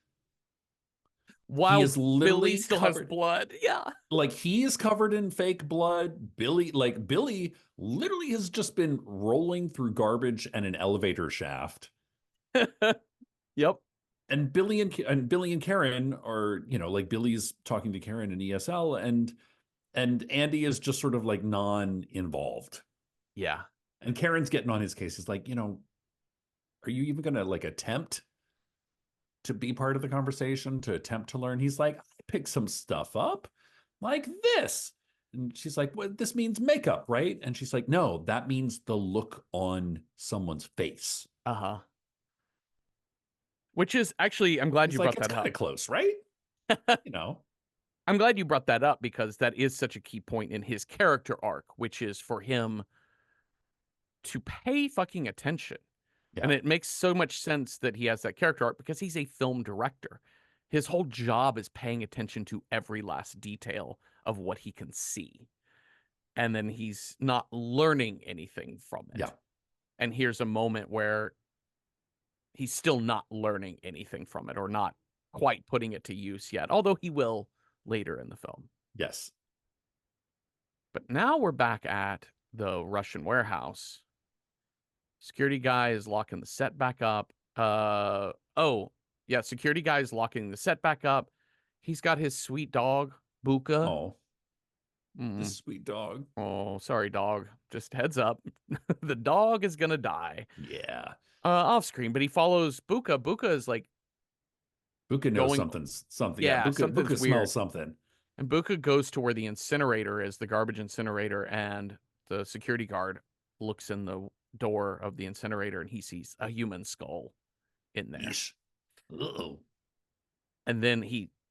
He While is Billy literally still has covered, blood. Yeah. like he is covered in fake blood. Billy literally has just been rolling through garbage and an elevator shaft. Yep. And Billy and Karen are, like Billy's talking to Karen in ESL, and Andy is just sort of like non-involved. Yeah. And Karen's getting on his case. It's like, are you even gonna like attempt to be part of the conversation, to attempt to learn? He's like, I picked some stuff up like this. And she's like, well, this means makeup, right? And she's like, no, that means the look on someone's face. Uh-huh. Which is actually, I'm glad He's you like, brought it's that kind up. of close, right? I'm glad you brought that up because that is such a key point in his character arc, which is for him to pay fucking attention. Yeah. And it makes so much sense that he has that character arc because he's a film director. His whole job is paying attention to every last detail of what he can see. And then he's not learning anything from it. Yeah. And here's a moment where he's still not learning anything from it or not quite putting it to use yet, although he will later in the film. Yes. But now we're back at the Russian warehouse. Security guy is locking the set back up. Security guy is locking the set back up. He's got his sweet dog, Buka. Oh, the sweet dog. Oh, sorry, dog. Just heads up. The dog is gonna die. Yeah. Off screen, but he follows Buka. Buka is like Buka knows going, something. yeah, Buka something's smells weird. something. And Buka goes to where the incinerator is, the garbage incinerator, and the security guard looks in the door of the incinerator and he sees a human skull in there. Yeesh. Uh-oh. And then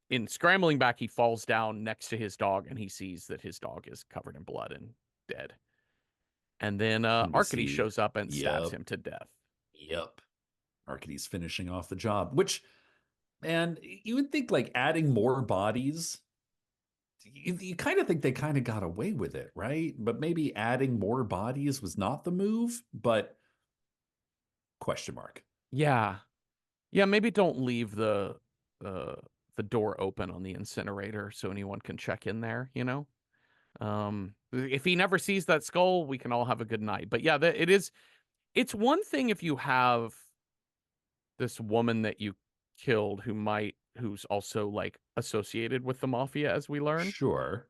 in scrambling back, he falls down next to his dog and he sees that his dog is covered in blood and dead. And then And we Arcady see, shows up and stabs yep, him to death. yep. Arcady's finishing off the job, which, and you would think like adding more bodies, you kind of think they kind of got away with it, right? But maybe adding more bodies was not the move, but question mark. Yeah. Yeah, maybe don't leave uh, the door open on the incinerator so anyone can check in there, you know? If he never sees that skull, we can all have a good night. But yeah, it's one thing if you have this woman that you killed who's also like associated with the mafia, as we learn. Sure.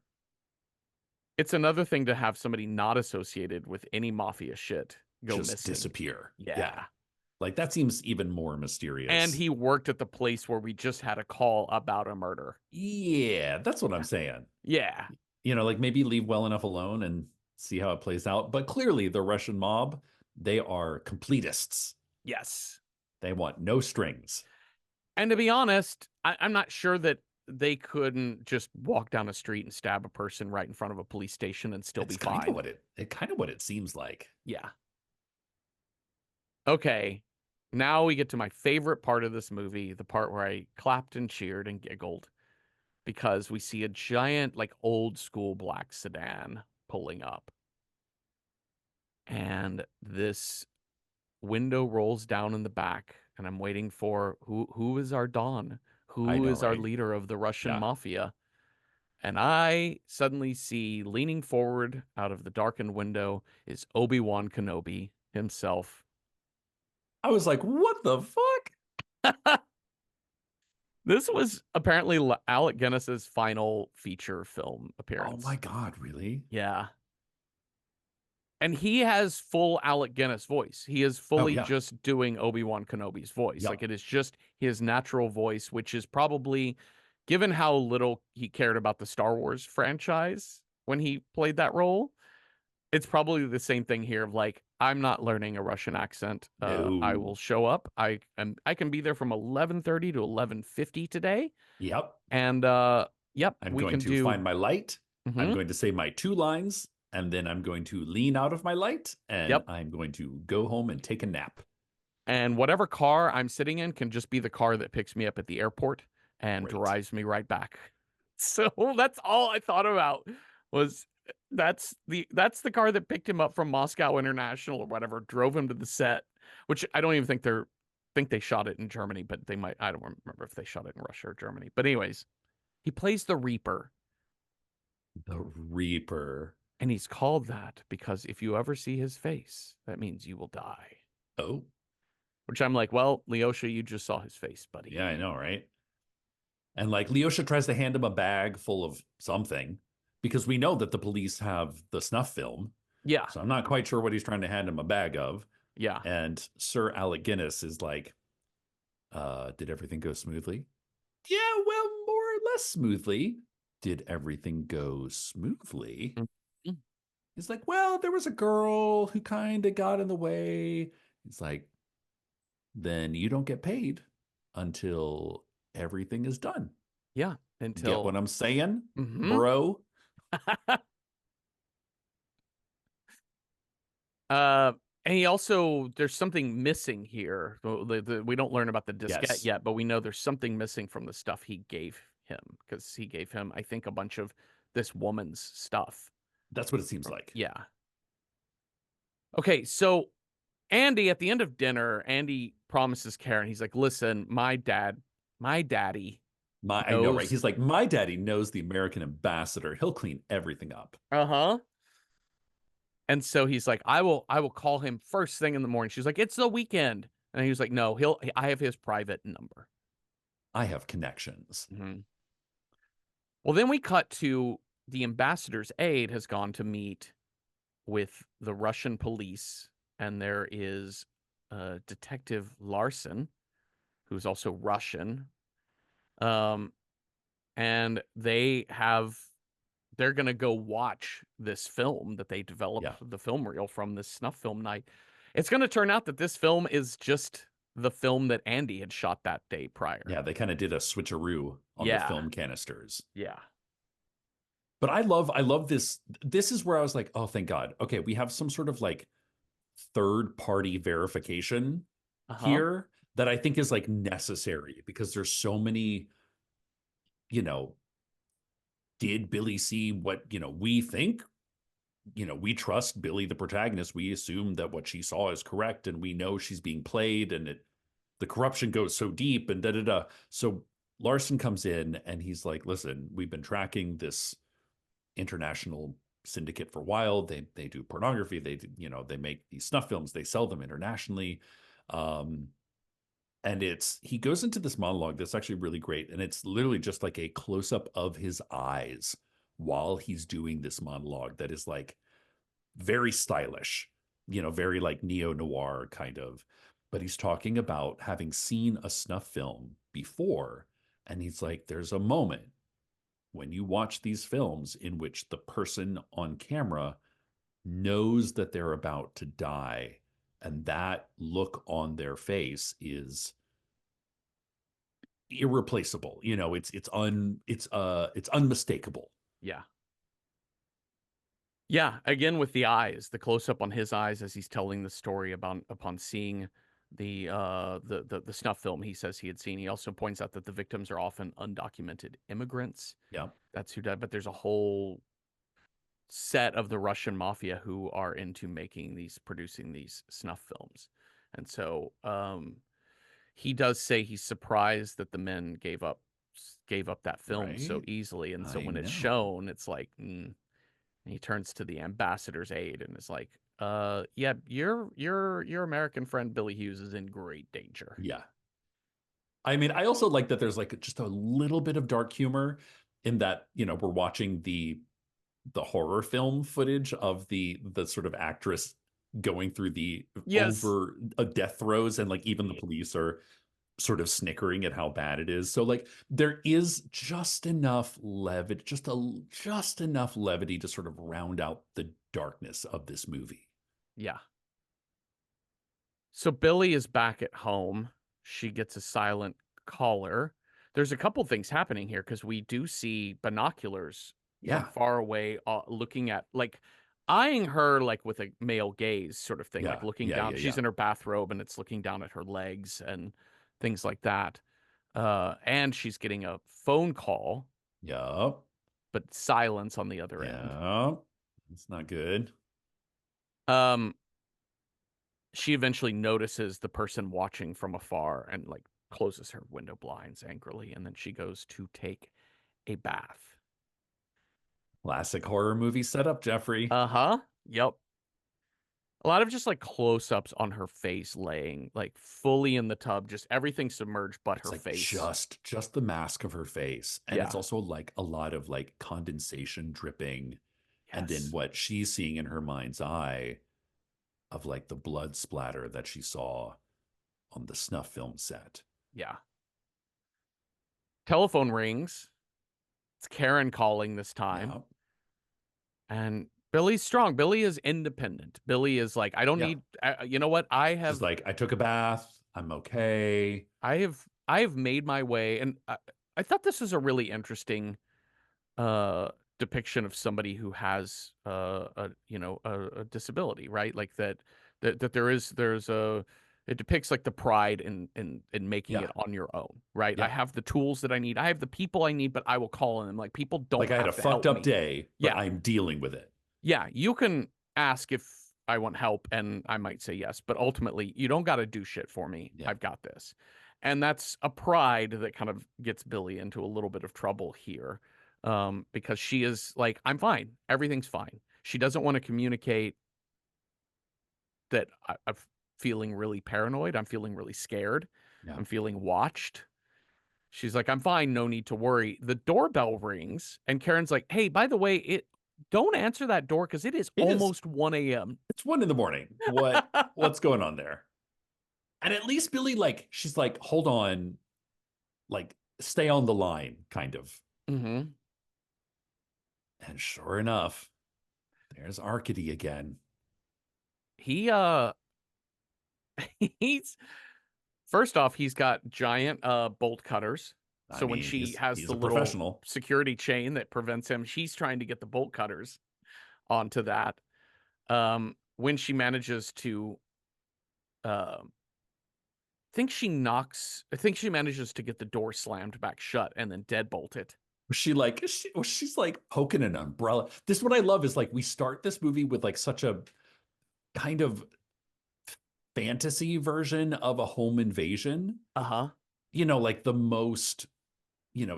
It's another thing to have somebody not associated with any mafia shit go Just missing. disappear. Yeah. Like that seems even more And mysterious. he worked at the place where we just had a call about a murder. Yeah, that's what I'm saying. Yeah. Like maybe leave well enough alone and see how it plays out. But clearly, the Russian mob, they are completists. Yes. They want no strings. And to be honest, I'm not sure that they couldn't just walk down a street and stab a person right in front of a police station and still It's be kind of fine. what it kind of what it seems like. Yeah. Okay. Now we get to my favorite part of this movie, the part where I clapped and cheered and giggled because we see a giant, like old school black sedan pulling up. And this window rolls down in the back, and I'm waiting for who is our Don? I Who know, is our right? leader of the Russian Yeah. mafia? And I suddenly see leaning forward out of the darkened window is Obi-Wan Kenobi himself. I was like, what the fuck? This was apparently Alec Guinness's final feature film Oh my appearance. God, really? Yeah. And he has full Alec Guinness voice. He is Oh fully yeah. just doing Obi-Wan Kenobi's voice. Like Yep. it is just his natural voice, which is probably, given how little he cared about the Star Wars franchise when he played that role, it's probably the same thing here of like, I'm not learning a Russian accent. I No. will show up. I can be there from 11:30 to 11:50 today. Yep. And yep, I'm we going can to do. find my light. I'm Mhm. going to say my two lines, and then I'm going to lean out of my light, and Yep. I'm going to go home and take a nap. And whatever car I'm sitting in can just be the car that picks me up at the airport and Great. drives me right back. So that's all I thought about was that's the car that picked him up from Moscow International or whatever, drove him to the set, which I don't even think they shot it in Germany, but they might. I don't remember if they shot it in Russia or Germany. But anyways, he plays the Reaper, The Reaper. and he's called that because if you ever see his face, that means you will die. Oh, Which I'm like, well, Leosha, you just saw his face, buddy. yeah, I know, right? And like Leosha tries to hand him a bag full of something because we know that the police have the snuff film. Yeah, So I'm not quite sure what he's trying to hand him a bag of. yeah. And Sir Alec Guinness is like, did everything go smoothly? Yeah, well, more or less smoothly. Did everything go smoothly? Mhm. He's like, well, there was a girl who kind of got in the way. He's like, then you don't get paid until everything is done. Yeah, Get what until I'm saying, Mhm. bro? uh and he also there's something missing here. We don't learn about the diskette Yes, yet, but we know there's something missing from the stuff he gave him because he gave him, I think, a bunch of this woman's stuff. that's what it seems like. Yeah. Okay, so Andy, at the end of dinner, Andy promises Karen, he's like, listen, my daddy I know, right? knows. He's like, my daddy knows the American ambassador. He'll clean everything up. Uh-huh. And so he's like, I will call him first thing in the morning. She's like, it's the weekend. And he was like, no, I have his private number. I have connections. Mhm. Well, then we cut to the ambassador's aide has gone to meet with the Russian police, and there is Detective Larson, who's also Russian. Um, and they have they're gonna go watch this film that they developed Yeah. the film reel from this snuff film night. It's gonna turn out that this film is just the film that Andy had shot that day prior. Yeah, they kind of did a switcheroo on the Yeah, film canisters. yeah, But I love this. This is where I was like, oh, thank God. Okay, we have some sort of like third party verification uh-huh. here that I think is like necessary because there's so many, you know, did Billy see what, we think? We trust Billy, the protagonist. We assume that what she saw is correct and we know she's being played and the corruption goes so deep and da da da. So Larson comes in and he's like, listen, we've been tracking this international syndicate for a while. They do pornography. They make these snuff films. They sell them internationally. Um, and he goes into this monologue that's actually really great, and it's literally just like a close up of his eyes while he's doing this monologue that is like very stylish, very like neo noir kind of. But he's talking about having seen a snuff film before, and he's like, there's a moment when you watch these films in which the person on camera knows that they're about to die, and that look on their face is irreplaceable. It's unmistakable. Yeah. Yeah, again with the eyes, the close up on his eyes as he's telling the story about upon seeing the snuff film he says he had seen. He also points out that the victims are often undocumented immigrants. Yeah. That's who died, but there's a whole set of the Russian mafia who are into producing these snuff films. And so he does say he's surprised that the men gave up that film so Right. easily. And so I when it's know. shown, it's like, and he turns to the ambassador's aide and is like, yeah, your American friend Billy Hughes is in great danger. Yeah. I mean, I also like that there's like just a little bit of dark humor in that, we're watching the horror film footage of the sort of actress going through the Yes. over death throes, and like even the police are sort of snickering at how bad it is. So like there is just enough levity, just enough levity to sort of round out the darkness of this movie. Yeah. So Billy is back at home. She gets a silent caller. There's a couple things happening here because we do see binoculars from Yeah. far away, looking at like eyeing her like with a male gaze sort of thing, like Yeah. looking Yeah. down. Yeah. She's Yeah. in her bathrobe and it's looking down at her legs and things like that. And she's getting a phone call, Yup. but silence on the other end. Yeah. It's not good. Um, she eventually notices the person watching from afar and like closes her window blinds angrily, and then she goes to take a bath. Classic horror movie setup, Jeffrey. Uh-huh. Yep. A lot of just like close-ups on her face laying like fully in the tub, just everything submerged but It's her like face. just the mask of her face. And it's Yeah. also like a lot of like condensation dripping. And then Yes. what she's seeing in her mind's eye of like the blood splatter that she saw on the snuff film set. Yeah. Telephone rings. It's Karen calling this time. Yeah. And Billy's strong. Billy is independent. Billy is like, I don't Yeah. need, you know what? She's like, I took a bath. I'm okay. I have made my way, and I thought this was a really interesting uh depiction of somebody who has a disability, right? Like that there's a it depicts like the pride in making it Yeah. on your own, right? I Yeah. have the tools that I need. I have the people I need, but I will call on them. Like people Like don't I had a have to fucked help up me. day, but Yeah. I'm dealing with it. Yeah, you can ask if I want help and I might say yes, but ultimately you don't got to do shit for me. Yeah. I've got this. And that's a pride that kind of gets Billy into a little bit of trouble here. Because she is like, I'm fine. Everything's fine. She doesn't want to communicate that I'm feeling really paranoid. I'm feeling really scared. Yeah. I'm feeling watched. She's like, I'm fine, no need to worry. The doorbell rings, and Karen's like, hey, by the way, don't answer that door because it is It is, almost 1 a.m. it's 1 a.m. What's going on there? And at least Billy, like, she's like, hold on, like, stay on the line, kind of. Mm-hmm. And sure enough, there's Arcady again. He he's first off, he's got giant bolt cutters. I So when mean, she he's has he's the a little professional. security chain that prevents him, she's trying to get the bolt cutters onto that. When she manages to uh, I think she manages to get the door slammed back shut and then deadbolt it. She's like poking an umbrella. This is what I love is like we start this movie with like such a kind of fantasy version of a home invasion. Uh-huh. Like the most,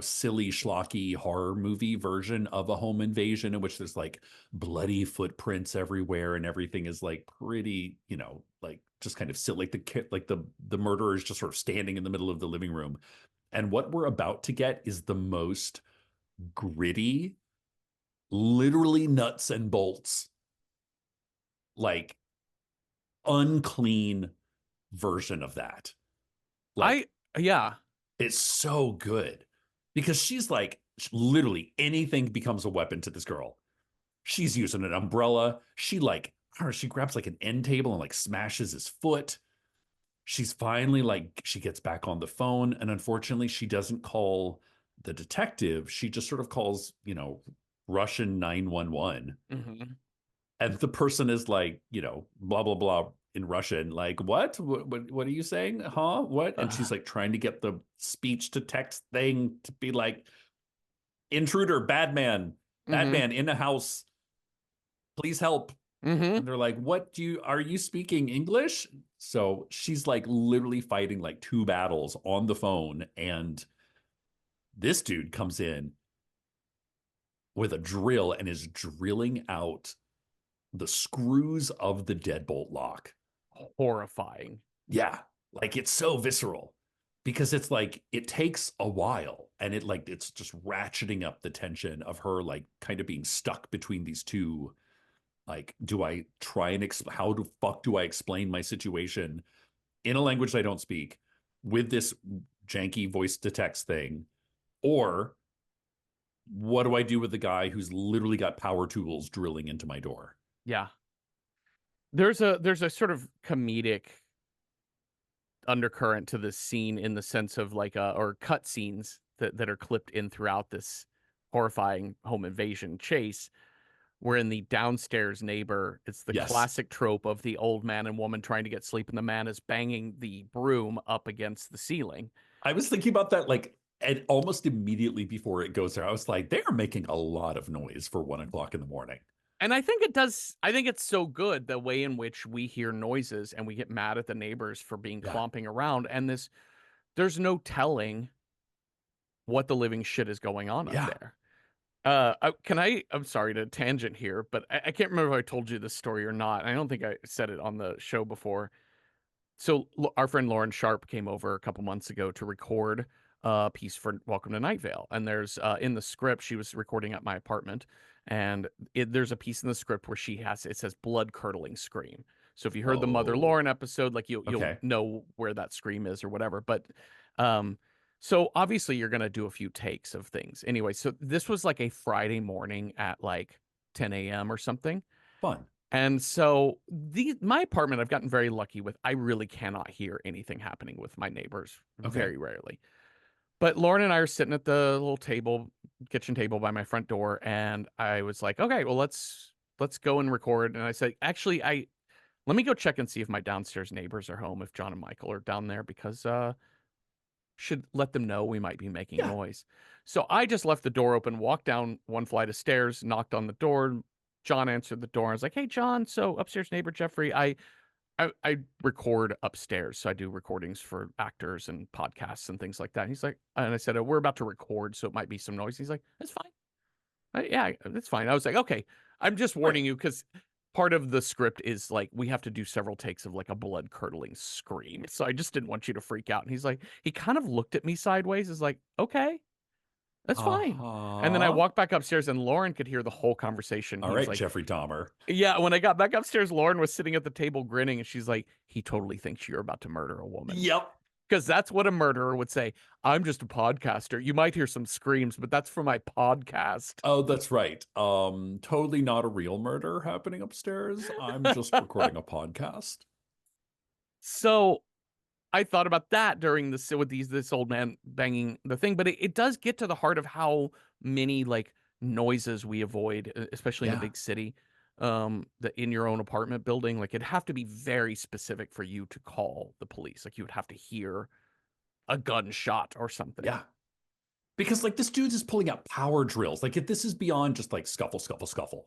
silly schlocky horror movie version of a home invasion in which there's like bloody footprints everywhere and everything is like pretty, like just kind of silly. Like the murderer is just sort of standing in the middle of the living room. And what we're about to get is the most gritty, literally nuts and bolts, like unclean version of that. Like Yeah. it's so good because she's like literally anything becomes a weapon to this girl. She's using an umbrella. She grabs like an end table and like smashes his foot. She's finally like she gets back on the phone and unfortunately she doesn't call the detective. She just sort of calls, Russian 911. Mm-hmm. And the person is like, blah blah blah in Russian, like what are you saying, huh, what? And she's like trying to get the speech to text thing to be like, intruder, bad man, Mm-hmm. in the house, please help. Mm-hmm. And they're like, are you speaking English? So she's like literally fighting like two battles on the phone, and this dude comes in with a drill and is drilling out the screws of the deadbolt lock. Horrifying. Yeah, like it's so visceral because it's like it takes a while and it's just ratcheting up the tension of her like kind of being stuck between these two. Like, do I try and how the fuck do I explain my situation in a language I don't speak with this janky voice to text thing? Or what do I do with the guy who's literally got power tools drilling into my door? Yeah. There's a sort of comedic undercurrent to this scene in the sense of like or cut scenes that are clipped in throughout this horrifying home invasion chase, where in the downstairs neighbor, it's the Yes. classic trope of the old man and woman trying to get sleep and the man is banging the broom up against the ceiling. I was thinking about that like and almost immediately before it goes there. I was like, they are making a lot of noise for 1 o'clock in the morning. And I think it's so good the way in which we hear noises and we get mad at the neighbors for being Yeah. clomping around, and there's no telling what the living shit is going on up Yeah. there. I'm sorry to tangent here, but I can't remember if I told you this story or not. I don't think I said it on the show before. So our friend Lauren Sharp came over a couple months ago to record a piece for Welcome to Night Vale. And there's in the script, she was recording at my apartment, and there's a piece in the script where it says blood curdling scream. So if you heard the Mother Oh, Lauren episode, like you'll okay. know where that scream is or whatever. But so obviously you're gonna do a few takes of things. Anyway, so this was like a Friday morning at like 10 a.m. or something. Fun. And so my apartment, I've gotten very lucky with. I really cannot hear anything happening with my neighbors Okay. very rarely. But Lauren and I are sitting at the little kitchen table by my front door, and I was like, okay, well let's go and record. And I said, actually, I let me go check and see if my downstairs neighbors are home, if John and Michael are down there, because should let them know we might be making Yeah. noise. So I just left the door open, walked down one flight of stairs, knocked on the door. John answered the door. I was like, "Hey, John, so upstairs neighbor Jeffrey, I record upstairs, so I do recordings for actors and podcasts and things like that." And he's like, and I said, "We're about to record, so it might be some noise." He's like, "That's fine. Yeah, that's fine." I was like, "Okay, I'm just Right. warning you because." Part of the script is like we have to do several takes of like a blood curdling scream. So I just didn't want you to freak out. And he's like, he kind of looked at me sideways, is like, okay, that's fine. And then I Uh-huh. walked back upstairs and Lauren could hear the whole conversation. All He was right, like, Jeffrey Dahmer. yeah, when I got back upstairs, Lauren was sitting at the table grinning and she's like, he totally thinks you're about to murder a woman. Yep. Because that's what a murderer would say. I'm just a podcaster. You might hear some screams, but that's for my podcast. Oh, that's right. Totally not a real murder happening upstairs. I'm just recording a podcast. So I thought about that during this old man banging the thing, but it does get to the heart of how many like noises we avoid, especially in a Yeah. big city. The in your own apartment building, like it'd have to be very specific for you to call the police. Like you would have to hear a gunshot or something. Yeah. Because like this dude is pulling out power drills. Like if this is beyond just like scuffle, scuffle, scuffle,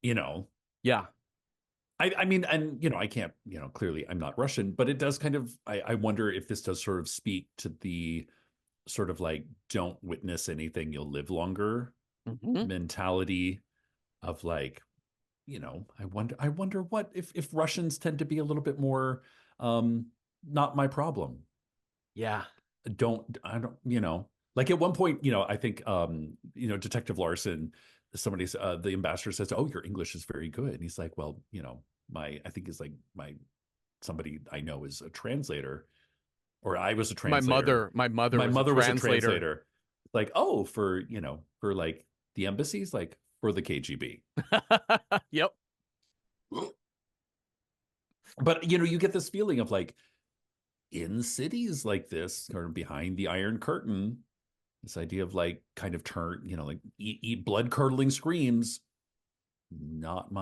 you know. Yeah. I mean, and I can't, clearly I'm not Russian, but it does kind of I wonder if this does sort of speak to the sort of like don't witness anything, you'll live longer Mhm. mentality of like, I wonder what if Russians tend to be a little bit more not my problem. Yeah. I don't, like at one point, I think Detective Larson, somebody's the ambassador says, "Oh, your English is very good." And he's like, "Well, I think it's like my somebody I know is a translator, or I was a translator. My mother My was a mother was a translator. translator." Like, oh, for like the embassies, like for the KGB. Yep. But you get this feeling of like in cities like this, or behind the Iron Curtain, this idea of like kind of turn, like eat blood curdling screams. None of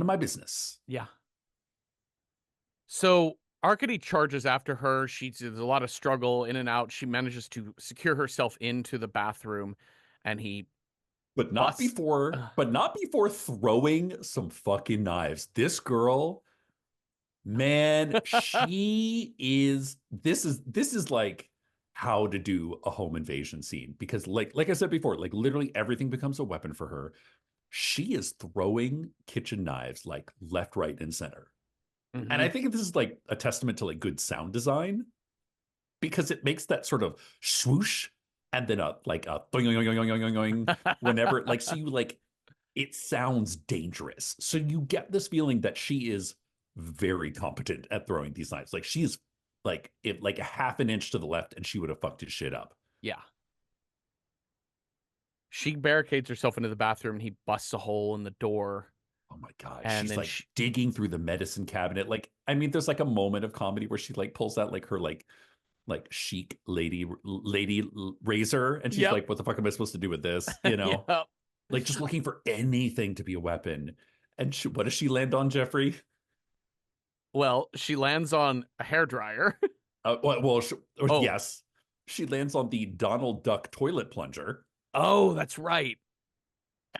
my business. Yeah. So Arcady charges after her. There's a lot of struggle in and out. She manages to secure herself into the bathroom, and he But not busts. before, but not before throwing some fucking knives. This girl, man, this is like how to do a home invasion scene, because like I said before, like literally everything becomes a weapon for her. She is throwing kitchen knives like left, right, and center. And I Mhm. think this is like a testament to like good sound design, because it makes that sort of swoosh and then a like a boing, boing, boing, boing, boing, boing, whenever, like, so you like, it sounds dangerous. So you get this feeling that she is very competent at throwing these knives. Like she's like, if like a half an inch to the left and she would have fucked his shit up. Yeah. She barricades herself into the bathroom, and he busts a hole in the door, Oh my God. and She's then like digging through the medicine cabinet. Like, I mean, there's like a moment of comedy where she like pulls out like her like chic lady razor, and she's yep. like, what the fuck am I supposed to do with this, Yep. like just looking for anything to be a weapon. And what does she land on, Jeffrey? Well, she lands on a hairdryer. Oh, Yes, she lands on the Donald Duck toilet plunger, oh, that's right.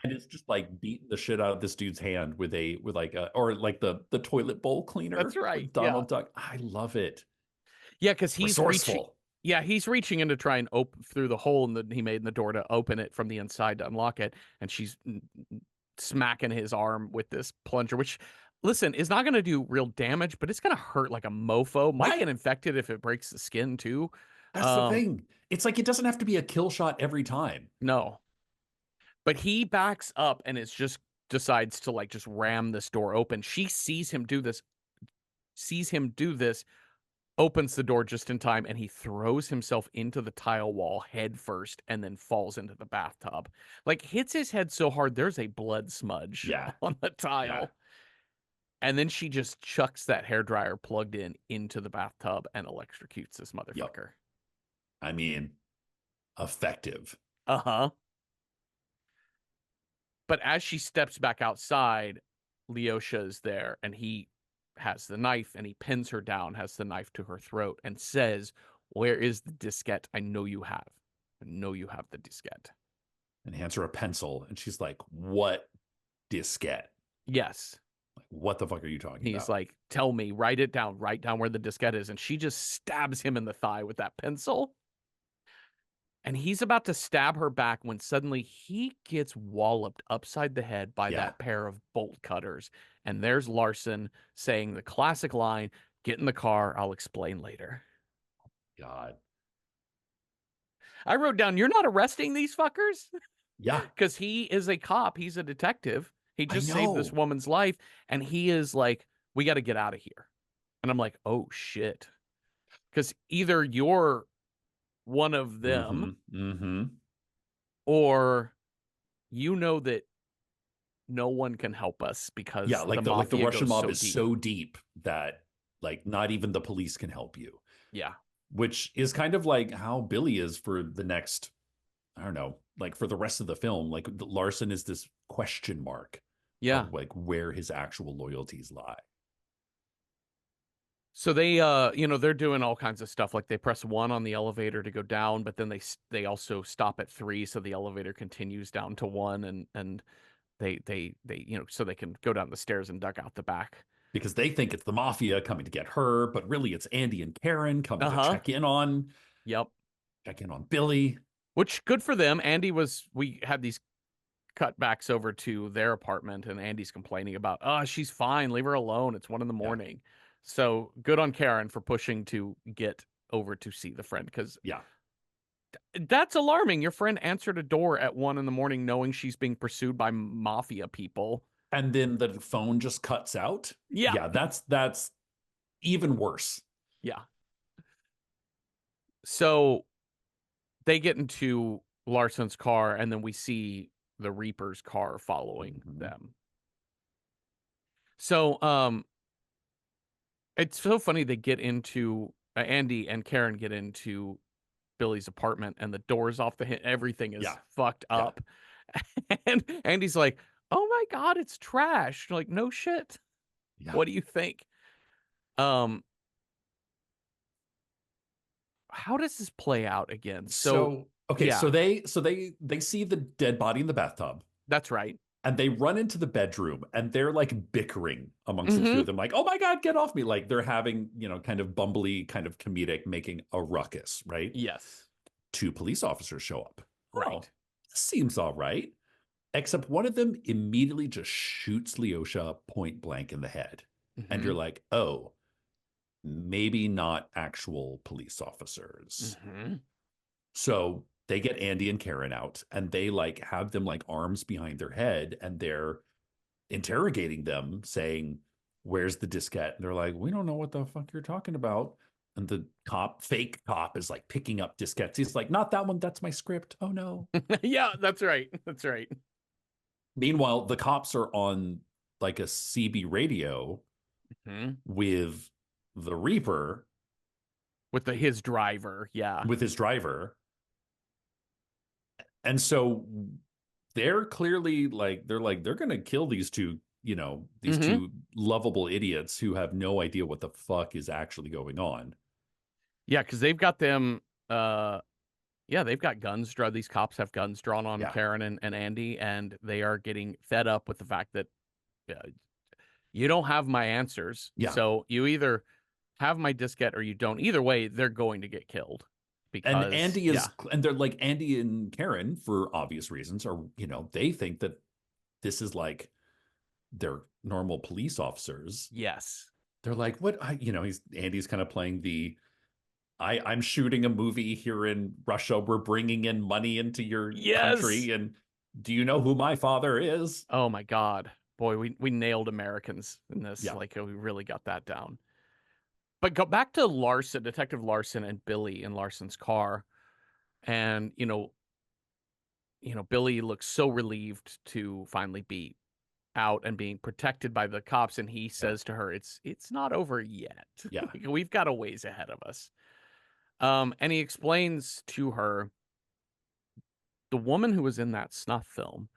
and it's just like beating the shit out of this dude's hand with like a, or like the toilet bowl That's cleaner right. with Yeah. Donald Duck. I love it. Yeah, because he's reaching. Resourceful. Yeah, he's reaching in to try and open through the hole he made in the door to open it from the inside to unlock it, and she's smacking his arm with this plunger, which, listen, is not going to do real damage, but it's going to hurt like a mofo. Might get Right. infected if it breaks the skin too. That's the thing. It's like it doesn't have to be a kill shot every time. No, but he backs up and is just decides to like just ram this door open. She sees him do this, opens the door just in time, and he throws himself into the tile wall head first and then falls into the bathtub. Like hits his head so hard there's a blood smudge Yeah. on the Yeah. tile. And then she just chucks that hairdryer plugged into the bathtub and electrocutes this Yep. motherfucker. I mean, effective. Uh-huh. But as she steps back outside, Leosha is there, and he has the knife, and he pins her down, has the knife to her throat, and says, "Where is the diskette? I know you have. I know you have the diskette." And hands her a pencil, and she's like, "What diskette? Yes. Like, what the fuck are you talking He's about?" like, "Tell me, write down where the diskette is." And she just stabs him in the thigh with that pencil. And he's about to stab her back when suddenly he gets walloped upside the head by Yeah. that pair of bolt cutters. And there's Larson saying the classic line, "Get in the car, I'll explain later." God. I wrote down, "You're not arresting these fuckers?" Yeah. Because he is a cop. He's a detective. He I just saved this know. woman's life. And he is like, "We got to get out of here." And I'm like, oh shit. Because either you're one of them Mhm. Mhm. or you know that no one can help us Yeah, because the like the mafia Russian goes mob so is deep. so deep that like not even the police can help you, Yeah. which is kind of like how Billy is for the next, I don't know, like for the rest of the film. Like Larson is this question mark Yeah. of like where his actual loyalties lie. So they they're doing all kinds of stuff like they press 1 on the elevator to go down, but then they also stop at 3 so the elevator continues down to 1 and they so they can go down the stairs and duck out the back. Because they think it's the mafia coming to get her, but really it's Andy and Karen coming to Uh-huh. Yep. check in on Billy. Which good for them. We had these cutbacks over to their apartment and Andy's complaining about, "Oh, she's fine. Leave her alone. It's 1 in the Yeah, morning." So, good on Karen for pushing to get over to see the friend cuz yeah. that's alarming. Your friend answered a door at 1 in the morning knowing she's being pursued by mafia people. And then the phone just cuts out. Yeah. Yeah, that's even worse. Yeah. So they get into Larson's car and then we see the Reaper's car following Mhm. them. So, it's so funny they get into Andy and Karen get into Billy's apartment and the doors off the everything is Yeah, fucked yeah, up. And Andy's like, "Oh my god, it's trash." Like, "No shit. yeah. What do you think?" Um how does this play out again? So, So okay, so yeah, they see the dead body in the bathtub that's right. and they run into the bedroom and they're like bickering amongst the two of Mhm. them, like, oh my God, get off me. Like they're having, kind of bumbly, kind of comedic, making a ruckus, right? Yes. Two police officers show up. Oh, Right. this seems all right. Except one of them immediately just shoots Leosha point blank in the head. And you're Mhm. like, oh, maybe not actual police officers. Mhm. So they get Andy and Karen out and they like have them like arms behind their head and they're interrogating them, saying, where's the diskette? And they're like, we don't know what the fuck you're talking about. And the fake cop, is like picking up diskettes. He's like, not that one. That's my script. Oh no. Yeah, that's right. That's right. Meanwhile, the cops are on like a CB radio Mhm. with the Reaper, With his driver. Yeah. with his driver. And so they're clearly like, they're going to kill these two, these Mhm. two lovable idiots who have no idea what the fuck is actually going on. Yeah, cuz they've got them uh yeah, they've got guns drawn. These cops have guns drawn on Yeah. Karen and Andy, and they are getting fed up with the fact that uh, you don't have my answers. Yeah. So you either have my diskette or you don't. Either way, they're going to get killed And because, Andy yeah, is, and they're like, Andy and Karen, for obvious reasons, are, they think that this is like they're normal police officers. yes, They're like, what? Andy's kind of playing I'm shooting a movie here in Russia. We're bringing in money into your yes. country. And do you know who my father is? Oh my God. Boy, we nailed Americans in this. Yeah. Like, we really got that down. But go back to Larson, Detective Larson and Billy in Larson's car. And, Billy looks so relieved to finally be out and being protected by the cops, and he Yeah. says to her, "It's not over yet. Yeah. We've got a ways ahead of us." And he explains to her the woman who was in that Snuff film,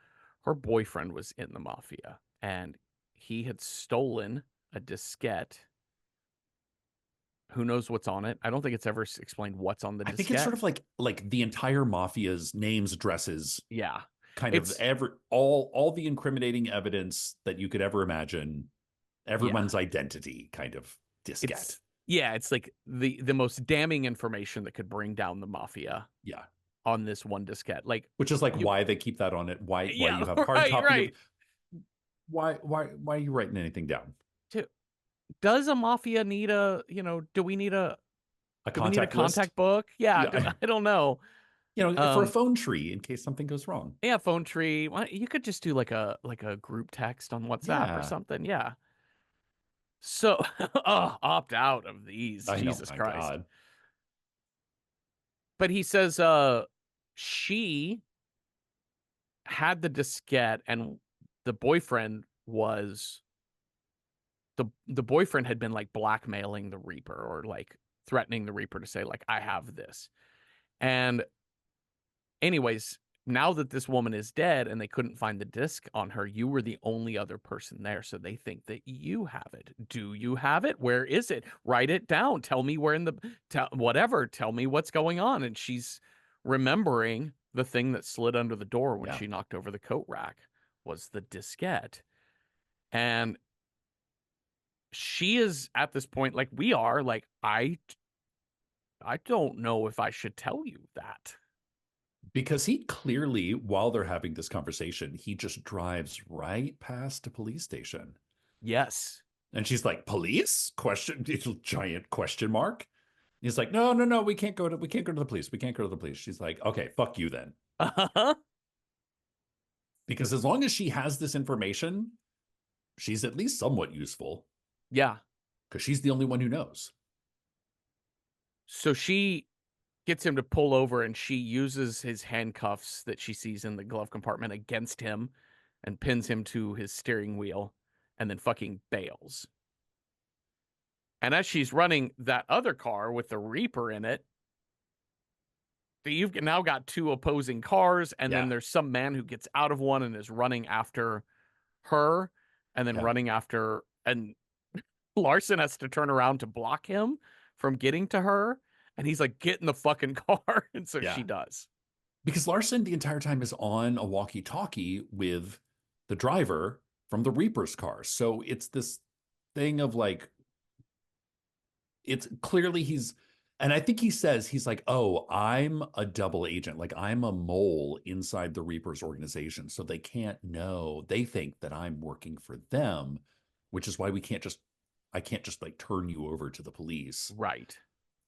her boyfriend was in the mafia, and he had stolen a diskette. Who knows what's on it? I don't think it's ever explained what's on the I think it's diskette. sort of like the entire mafia's names, addresses, Yeah, kind of it's all the incriminating evidence that you could ever imagine, yeah, everyone's identity kind of diskette. it's like the most damning information that could bring down the mafia Yeah. on this one diskette. Like Which is like you, why they keep that on it, why yeah, you have hard right, copy of, right. why are you writing anything down? Does a mafia need A do we need a contact list? contact book? Yeah, Yeah. I don't know. For a Um, phone tree in case something goes wrong. yeah, phone tree. You could just do like a group text on WhatsApp or Yeah. something. Yeah. So, opt out of these, I know, Jesus my Christ. God. But he says, she had the diskette, and the boyfriend was the boyfriend had been like blackmailing the Reaper, or like threatening the Reaper to say like, I have this. And anyways, now that this woman is dead and they couldn't find the disc on her, you were the only other person there. So they think that you have it. Do you have it? Where is it? Write it down. Tell me where in the, whatever. Tell me what's going on. And she's remembering the thing that slid under the door when Yeah. she knocked over the coat rack was the diskette. And she is at this point, like we are, like, I don't know if I should tell you that. Because he clearly, while they're having this conversation, he just drives right past a police station. Yes. And she's like, police? Question, giant question mark. He's like, no, no, no, we can't go to the police. We can't go to the police. She's like, okay, fuck you then. Because as long as she has this information, she's at least somewhat useful. Yeah. Because she's the only one who knows. So she gets him to pull over, and she uses his handcuffs that she sees in the glove compartment against him and pins him to his steering wheel and then fucking bails. And as she's running that other car with the Reaper in it, you've now got two opposing cars, and then Yeah. there's some man who gets out of one and is running after her, and then Yeah. running after, and Larson has to turn around to block him from getting to her, and he's like, get in the fucking car. And so Yeah. she does. Because Larson the entire time is on a walkie-talkie with the driver from the Reaper's car. So it's this thing of like, it's clearly and I think he says, he's like, oh, I'm a double agent. Like I'm a mole inside the Reaper's organization. So they can't know. They think that I'm working for them, which is why I can't just like turn you over to the police. Right.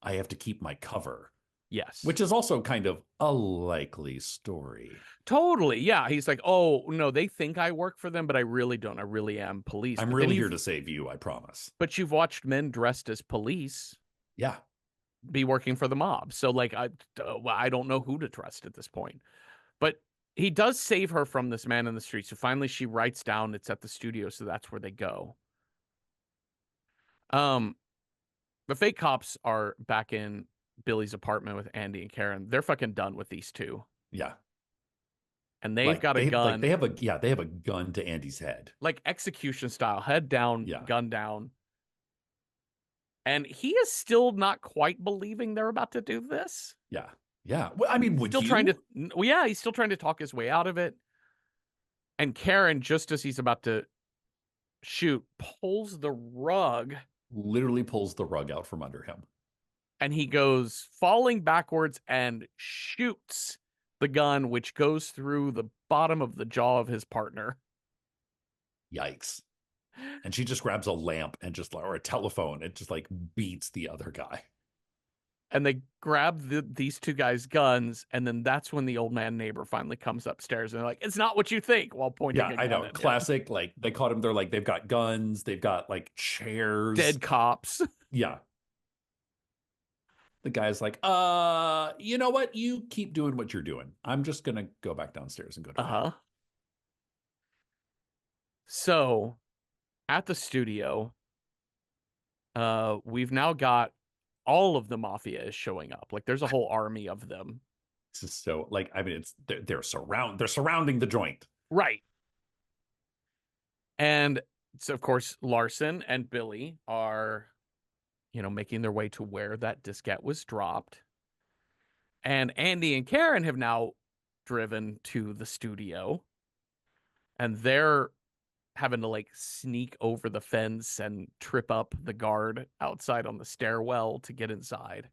I have to keep my cover, Yes. which is also kind of a likely story. Totally. Yeah. He's like, oh, no, they think I work for them, but I really don't. I really am police. I'm But then really here to save you, I promise. but you've watched men dressed as police Yeah. be working for the mob. So, like, I don't know who to trust at this point. But he does save her from this man in the street. So finally she writes down it's at the studio. So that's where they go. Um, the fake cops are back in Billy's apartment with Andy and Karen. They're fucking done with these two. Yeah. And they've got a gun, They have a gun to Andy's head. like execution style, head down, Yeah. gun down. And he is still not quite believing they're about to do this. Yeah. Yeah. Well, I mean, would Still you? trying to, well, yeah, he's still trying to talk his way out of it. And Karen, just as he's about to shoot, pulls the rug, Literally pulls the rug out from under him. and he goes falling backwards and shoots the gun, which goes through the bottom of the jaw of his partner. Yikes. And she just grabs a lamp and just, or a telephone, and just like beats the other guy. And they grab these two guys' guns, and then that's when the old man neighbor finally comes upstairs, and they're like, it's not what you think, while pointing Yeah, a I gun know. at him. Classic. Like they caught him. They're like, they've got guns. They've got like chairs. Dead cops. Yeah. The guy's like, you know what? You keep doing what you're doing. I'm just going to go back downstairs and go to bed. Uh-huh. So, at the studio, we've now got all of the mafia is showing up. Like there's a whole army of them. This is so like, I mean, they're surrounding the joint. Right. And so of course Larson and Billy are, making their way to where that diskette was dropped. And Andy and Karen have now driven to the studio, and they're having to like sneak over the fence and trip up the guard outside on the stairwell to get inside.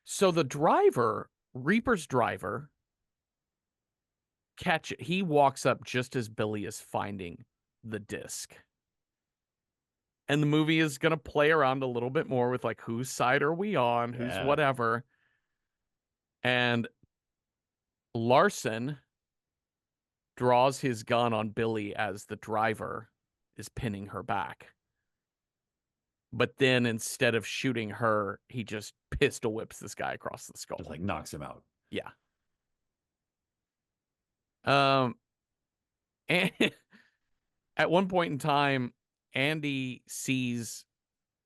So the driver, Reaper's driver, he walks up just as Billy is finding the disc. And the movie is going to play around a little bit more with like, whose side are we on? Who's Yeah. whatever. And Larson draws his gun on Billy as the driver is pinning her back. But then instead of shooting her, he just pistol whips this guy across the skull. Just like knocks him out. Yeah. Um, and at one point in time, Andy sees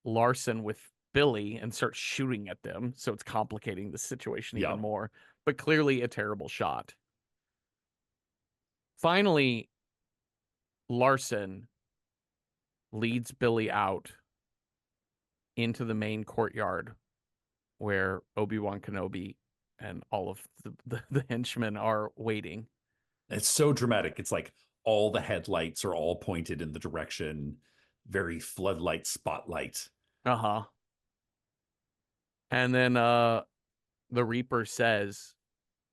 Larson with Billy and starts shooting at them, so it's complicating the situation even more. But clearly a terrible shot. Finally, Larson leads Billy out into the main courtyard where Obi-Wan Kenobi and all of the henchmen are waiting. It's so dramatic. It's like all the headlights are all pointed in the direction, very floodlight spotlight. Uh-huh. And then the Reaper says,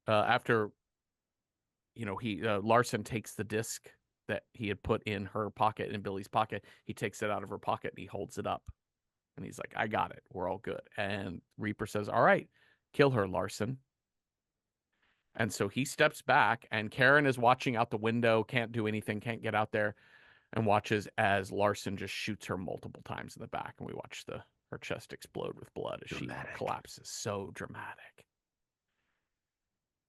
after he Larson takes the disc that he had put in her pocket, in Billy's pocket, he takes it out of her pocket and he holds it up. And he's like, I got it. We're all good. And Reaper says, all right, kill her, Larson. And so he steps back, and Karen is watching out the window, can't do anything, can't get out there, and watches as Larson just shoots her multiple times in the back. And we watch her chest explode with blood as she collapses. So dramatic.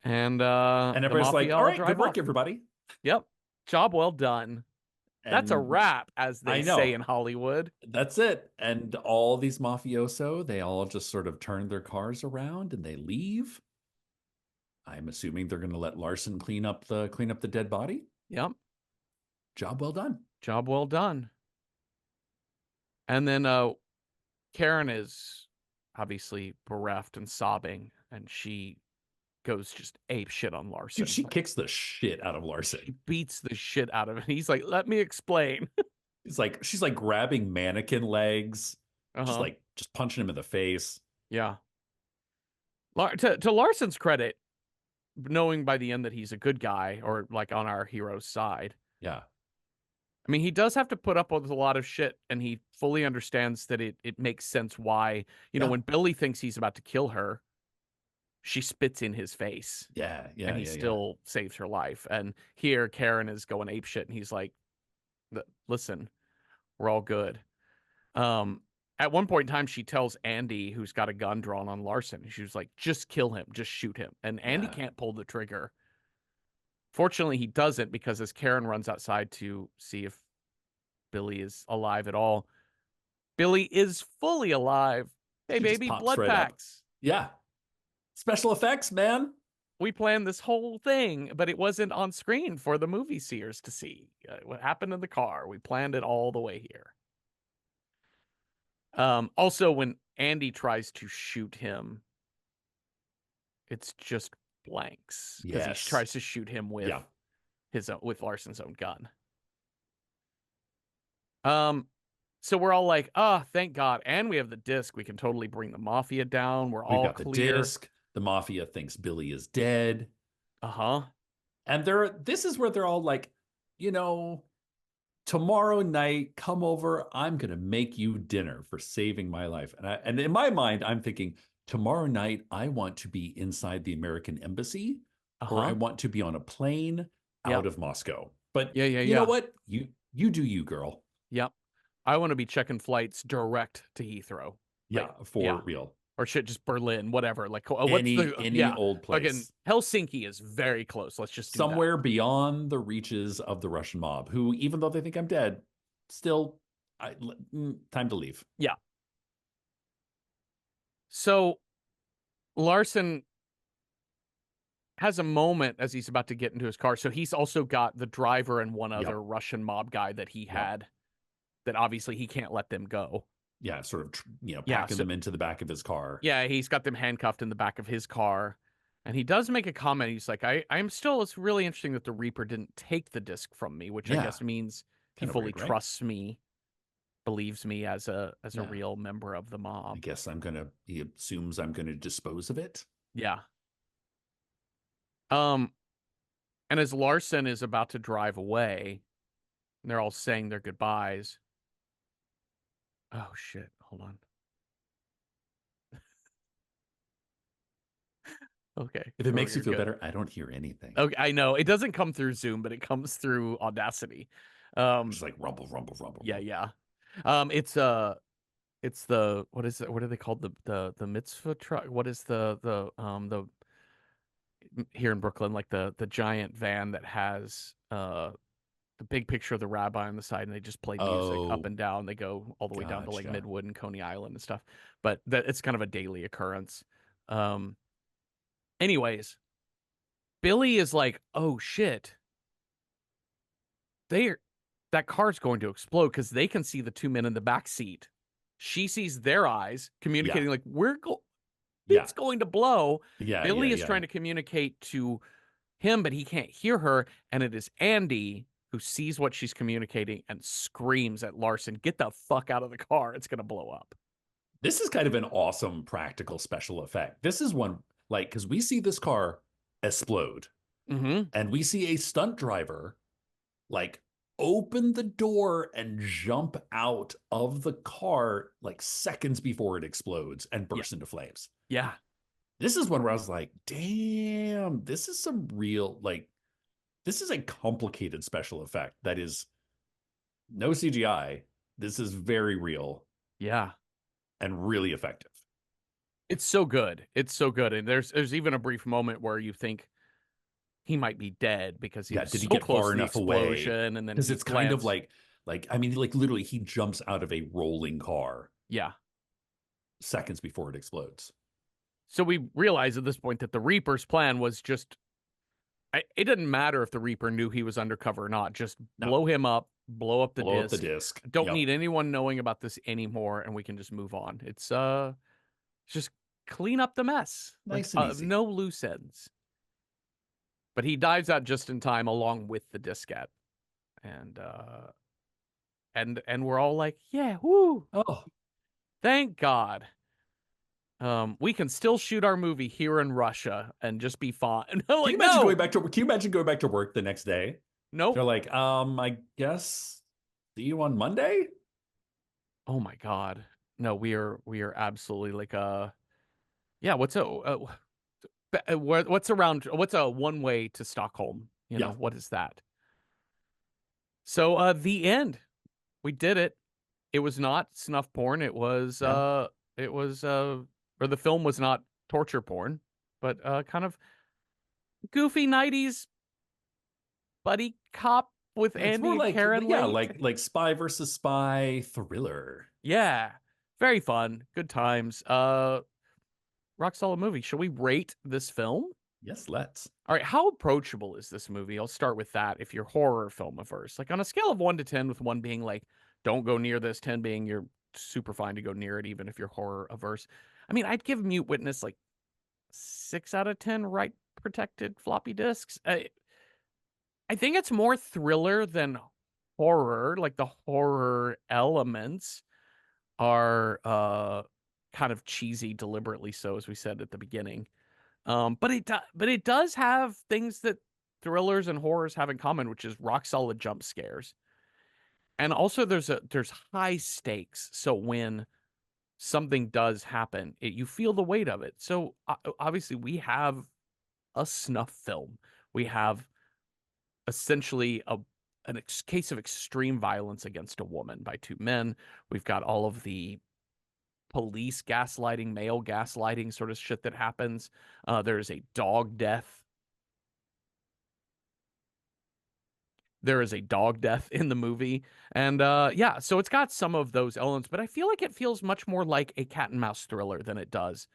And the everybody's like, mafia all all right, good drive work, off. everybody. Yep. Job well done. That's a And wrap, as they I know. say in Hollywood. That's it. And all these mafioso, they all just sort of turn their cars around and they leave. I'm assuming they're going to let Larson clean up the dead body. Yep. Job well done. Job well done. And then Karen is obviously bereft and sobbing, and she goes just ape shit on Larson. Dude, she kicks the shit out of Larson. She beats the shit out of him. He's like, let me explain. She's like grabbing mannequin legs, just punching him in the face. Yeah. To Larson's credit, knowing by the end that he's a good guy, or like on our hero's side. Yeah. I mean, he does have to put up with a lot of shit, and he fully understands that it makes sense why, when Billy thinks he's about to kill her, she spits in his face. Yeah. And he still saves her life. And here Karen is going apeshit, and he's like, listen, we're all good. At one point in time, she tells Andy, who's got a gun drawn on Larson, she was like, just kill him, just shoot him. And Andy can't pull the trigger. Fortunately, he doesn't, because as Karen runs outside to see if Billy is alive at all, Billy is fully alive. Hey, baby, blood packs. Yeah. Special effects, man. We planned this whole thing, but it wasn't on screen for the movie seers to see. What happened in the car? We planned it all the way here. Also, when Andy tries to shoot him, it's just blanks, because he tries to shoot him with with Larson's own gun. So we're all like, thank God. And we have the disc. We can totally bring the mafia down. We're all clear. The disc. The mafia thinks Billy is dead. Uh-huh. And this is where they're all like, tomorrow night, come over. I'm going to make you dinner for saving my life. And in my mind, I'm thinking, tomorrow night, I want to be inside the American embassy, or I want to be on a plane out of Moscow. But you know what? You do you, girl. Yep. I want to be checking flights direct to Heathrow. Real. Or shit, just Berlin, whatever. Like, any old place. Again, Helsinki is very close. Let's just do somewhere beyond the reaches of the Russian mob, who, even though they think I'm dead, still, time to leave. Yeah. So Larson has a moment as he's about to get into his car. So he's also got the driver and one other Russian mob guy that he had, that obviously he can't let them go. Yeah, sort of, packing them into the back of his car. Yeah, he's got them handcuffed in the back of his car. And he does make a comment. He's like, it's really interesting that the Reaper didn't take the disc from me, which I guess means he fully trusts me, believes me as a real member of the mob. I guess he assumes I'm gonna dispose of it. Yeah. And as Larson is about to drive away, and they're all saying their goodbyes. Oh shit, hold on. Okay. If it makes you feel better, I don't hear anything. Okay, I know. It doesn't come through Zoom, but it comes through Audacity. Um, Just like rumble, rumble, rumble, yeah, rumble. yeah. It's it's the what is it? What are they called? The mitzvah truck? What is the here in Brooklyn, like the giant van that has the big picture of the rabbi on the side, and they just play music up Oh, and down. They go all the way down to like gotcha. Midwood and Coney Island and stuff. But that it's kind of a daily occurrence. Um, anyways, Billy is like, oh shit, they're that car's going to explode because they can see the two men in the back seat. She sees their eyes Yeah, communicating like yeah, it's going to blow. yeah, yeah, Billy is yeah. trying to communicate to him, but he can't hear her. And it is Andy who sees what she's communicating and screams at Larson, "Get the fuck out of the car. It's going to blow up." This is kind of an awesome practical special effect. This is one like because we see this car explode Mm-hmm. and we see a stunt driver like open the door and jump out of the car like seconds before it explodes and Yeah. bursts into flames. Yeah. This is one where I was like, damn, this is some real, like, this is a complicated special effect that is no CGI. This is very real Yeah. and really effective. It's so good. It's so good. And there's even a brief moment where you think he might be dead because he Yeah, was did he so get close far to the enough away? explosion and then Because he it's kind of lands. like I mean, like literally, he jumps out of a rolling car Yeah. seconds before it explodes. So we realize at this point that the Reaper's plan was just it didn't matter if the Reaper knew he was undercover or not. Just No, blow him up, blow up the blow up the disc. disc. Don't Yep, need anyone knowing about this anymore, and we can just move on. It's just clean up the mess. Like nice and easy. no loose ends. But he dives out just in time along with the diskette. And and we're all like, yeah, woo, Oh, thank God. We can still shoot our movie here in Russia and just be fine. can you Like, imagine going no, back to? Can you imagine going back to work the next day? nope. They're like, I guess see you on Monday. Oh my God. No, we are absolutely like yeah, what's a one way to Stockholm? You know, Yeah, what is that? So the end. We did it. It was not snuff porn. yeah. It was or the film was not torture porn, but kind of goofy 90s buddy cop with It's more Andy and like Karen yeah, Lake. like spy versus spy thriller. Yeah. Very fun. Good times. Rock solid movie. Shall we rate this film? Yes, let's. All right, how approachable is this movie? I'll start with that if you're horror film averse. Like on a scale of 1 to 10, with 1 being like don't go near this, 10 being you're super fine to go near it even if you're horror averse. I mean, I'd give Mute Witness like 6 out of 10 right protected floppy disks. I think it's more thriller than horror. Like the horror elements are kind of cheesy deliberately so, as we said at the beginning. But it does have things that thrillers and horrors have in common, which is rock solid jump scares. And also there's high stakes. So when something does happen, you feel the weight of it. So obviously we have a snuff film. We have essentially case of extreme violence against a woman by two men. We've got all of the police gaslighting, male gaslighting sort of shit that happens. There's a dog death. There is a dog death in the movie. And yeah, so it's got some of those elements, but I feel like it feels much more like a cat and mouse thriller than it does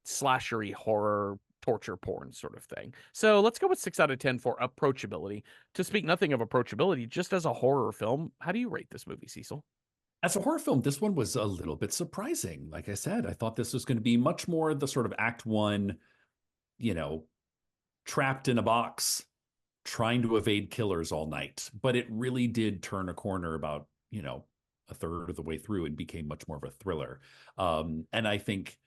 slashery horror torture porn sort of thing. So let's go with 6 out of 10 for approachability. To speak nothing of approachability, just as a horror film, how do you rate this movie, Cecil? As a horror film, this one was a little bit surprising. Like I said, I thought this was going to be much more the sort of act one, you know, trapped in a box, trying to evade killers all night. But it really did turn a corner about, a third of the way through and became much more of a thriller. And I think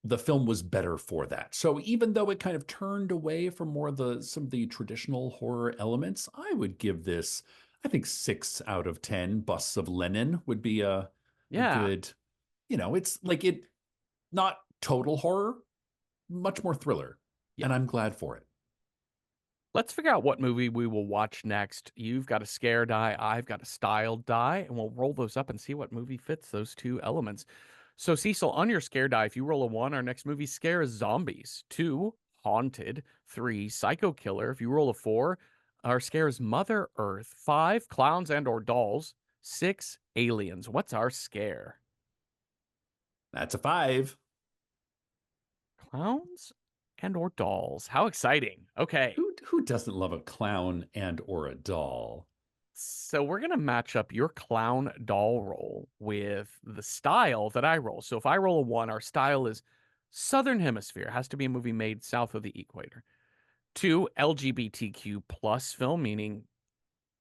the film was better for that. So even though it kind of turned away from more of some of the traditional horror elements, I would give this, I think 6 out of 10 busts of Lenin would be a Yeah. good, it's like it not total horror, much more thriller. Yeah. And I'm glad for it. Let's figure out what movie we will watch next. You've got a scare die, I've got a style die, and we'll roll those up and see what movie fits those two elements. So, Cecil, on your scare die, if you roll a one, our next movie scare is zombies. Two, haunted. Three, psycho killer. If you roll a four, our scare is Mother Earth. Five, clowns and or dolls. Six, aliens. What's our scare? That's a 5. Clowns and or dolls. How exciting. Okay. Who doesn't love a clown and or a doll? So we're gonna match up your clown doll roll with the style that I roll. So if I roll a one, our style is Southern Hemisphere. It has to be a movie made south of the equator. Two, LGBTQ plus film, meaning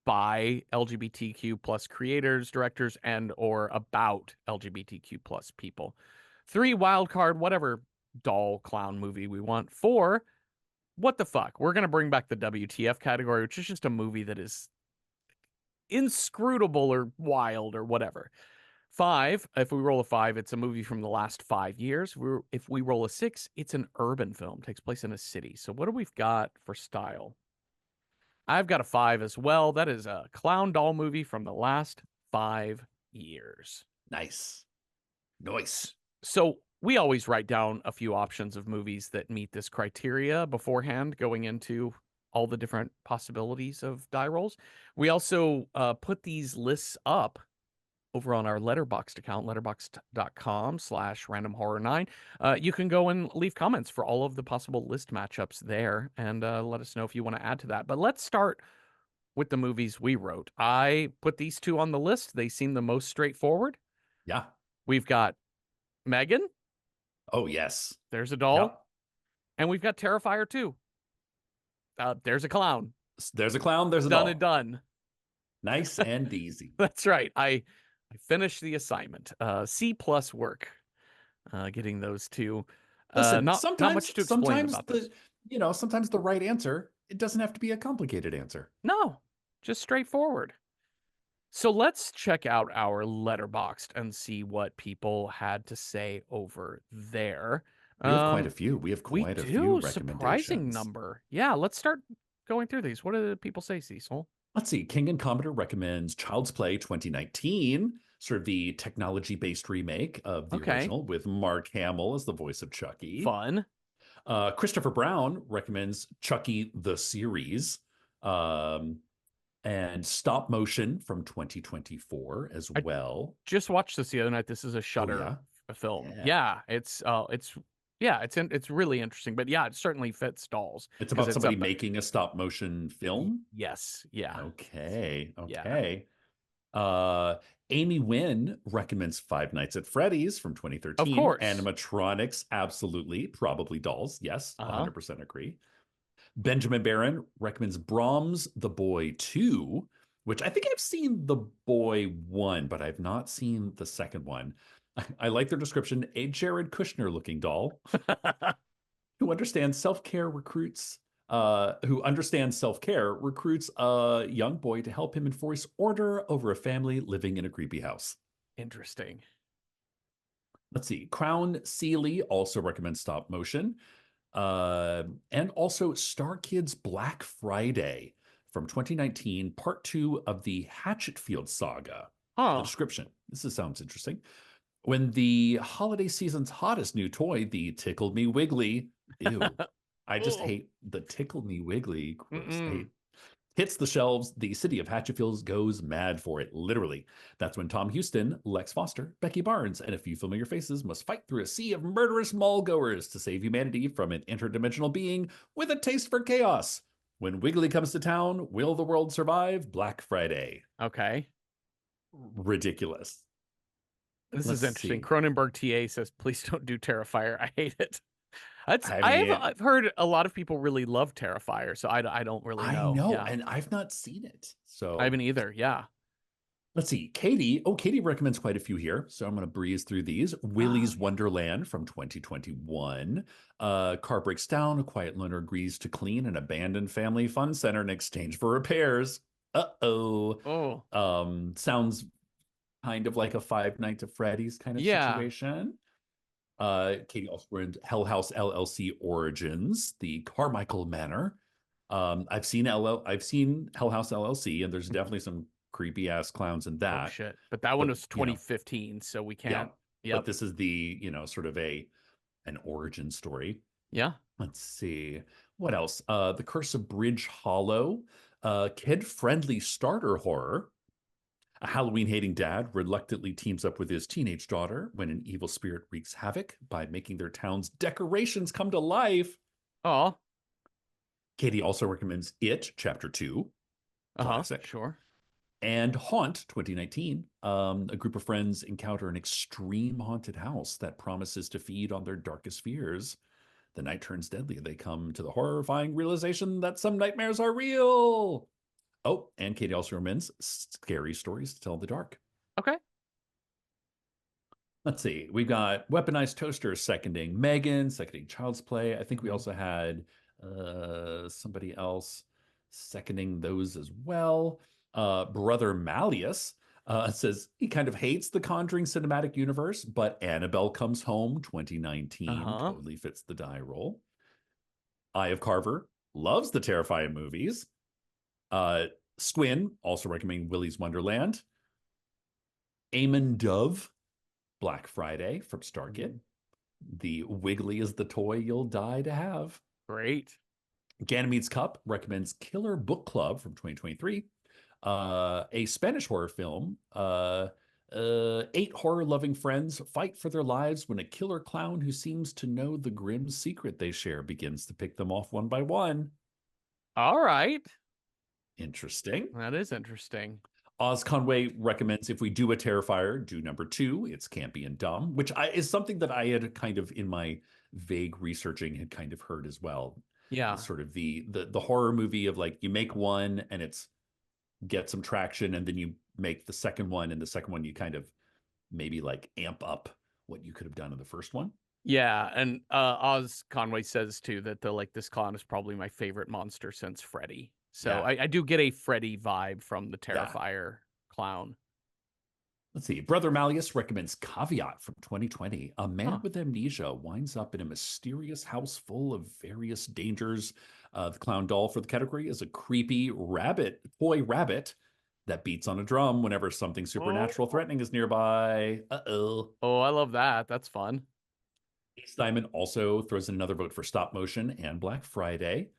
by LGBTQ plus creators, directors, and or about LGBTQ plus people. Three, wild card, whatever doll clown movie we want. Four, what the fuck? We're gonna bring back the WTF category, which is just a movie that is inscrutable or wild or whatever. Five, if we roll a five, it's a movie from the last 5 years. If we roll a six, it's an urban film, takes place in a city. So what do we've got for style? I've got a five as well. That is a clown doll movie from the last 5 years. Nice. Nice. So we always write down a few options of movies that meet this criteria beforehand, going into all the different possibilities of die rolls. We also put these lists up over on our Letterboxd account, letterboxd.com/randomhorror9. You can go and leave comments for all of the possible list matchups there and let us know if you want to add to that. But let's start with the movies we wrote. I put these two on the list. They seem the most straightforward. Yeah. We've got Megan. Oh, yes. There's a doll. Yep. And we've got Terrifier 2. There's a clown. There's a clown, there's a Done doll. and done. Nice and easy. That's right. I finished the assignment. C plus work. Getting those two. Listen, Not much to explain about this. Sometimes the right answer, it doesn't have to be a complicated answer. No, just straightforward. So let's check out our Letterboxd and see what people had to say over there. We have quite a few. We have We quite a few do, recommendations. surprising number. Yeah, let's start going through these. What do the people say, Cecil? Let's see. King and Commodore recommends Child's Play 2019, sort of the technology-based remake of the original with Mark Hamill as the voice of Chucky. Fun. Christopher Brown recommends Chucky the series. And Stop Motion from 2024 as well. Just watched this the other night. This is a Shudder film. Yeah, it's really interesting. But yeah, it certainly fits dolls. It's about somebody making a stop motion film. Yes. Yeah. Okay. Amy Wynn recommends Five Nights at Freddy's from 2013. Of course. Animatronics, absolutely. Probably dolls. Yes, 100% agree. Benjamin Barron recommends Brahms The Boy 2, which I think I've seen The Boy 1, but I've not seen the second one. I like their description. A Jared Kushner looking doll who understands self-care recruits a young boy to help him enforce order over a family living in a creepy house. Interesting. Let's see. Crown Seeley also recommends stop motion. And also Star Kids Black Friday from 2019, part 2 of the Hatchetfield saga. The description. Sounds interesting. When the holiday season's hottest new toy, the Tickle Me Wiggly, ew, I just hate the Tickle Me Wiggly. Gross, hits the shelves, the city of Hatchetfield goes mad for it, literally. That's when Tom Houston, Lex Foster, Becky Barnes, and a few familiar faces must fight through a sea of murderous mall-goers to save humanity from an interdimensional being with a taste for chaos. When Wiggly comes to town, will the world survive? Black Friday. Okay. Ridiculous. This is interesting. Cronenberg TA says, please don't do Terrifier. I hate it. I've heard a lot of people really love Terrifier, so I don't really know. I know, and I've not seen it. So I haven't either, yeah. Let's see. Katie recommends quite a few here, so I'm going to breeze through these. Willy's Wonderland from 2021. Car breaks down. A quiet loner agrees to clean an abandoned family fun center in exchange for repairs. Oh. Sounds kind of like a Five Nights at Freddy's kind of situation. Katie also read Hell House LLC Origins, the Carmichael Manor. I've seen Hell House LLC, and there's Mhm. definitely some creepy ass clowns in Oh that. shit. But that one But was 2015, so we yeah. can't. But Yep. this is the, sort of an origin story. Yeah. Let's see. What else? The Curse of Bridge Hollow, kid-friendly starter horror. A Halloween-hating dad reluctantly teams up with his teenage daughter when an evil spirit wreaks havoc by making their town's decorations come to life. Oh. Katie also recommends It, Chapter 2, Uh-huh. classic, Sure. and Haunt 2019. A group of friends encounter an extreme haunted house that promises to feed on their darkest fears. The night turns deadly. They come to the horrifying realization that some nightmares are real. Oh, and Katie also recommends Scary Stories to Tell in the Dark. Okay. Let's see. We've got Weaponized Toaster seconding Megan, seconding Child's Play. I think we Mhm. also had somebody else seconding those as well. Brother Malleus says he kind of hates the Conjuring cinematic universe, but Annabelle Comes Home 2019 Uh-huh. totally fits the die roll. Eye of Carver loves the Terrifying movies. Uh, Squin also recommending Willy's Wonderland. Eamon Dove, Black Friday from Starkid. Mhm. The Wiggly is the toy you'll die to have. Great. Ganymede's Cup recommends Killer Book Club from 2023. A Spanish horror film. Eight horror loving friends fight for their lives when a killer clown who seems to know the grim secret they share begins to pick them off one by one. All right. Interesting. That is interesting. Oz Conway recommends if we do a Terrifier, do number two. It's campy and dumb, which is something that I had kind of in my vague researching had kind of heard as well. Is Yeah. sort of the horror movie of like you make one and it's get some traction, and then you make the second one, and the second one you kind of maybe like amp up what you could have done in the first one. Yeah, and Oz Conway says too that the like this clown is probably my favorite monster since Freddy. So Yeah, I do get a Freddy vibe from the yeah. Terrifier clown. Let's see. Brother Malleus recommends Caveat from 2020. A man Huh. with amnesia winds up in a mysterious house full of various dangers. The clown doll for the category is a creepy toy rabbit that beats on a drum whenever something Oh. supernatural threatening is nearby. Uh-oh. Oh, I love that. That's fun. Ace Diamond also throws in another vote for stop motion and Black Friday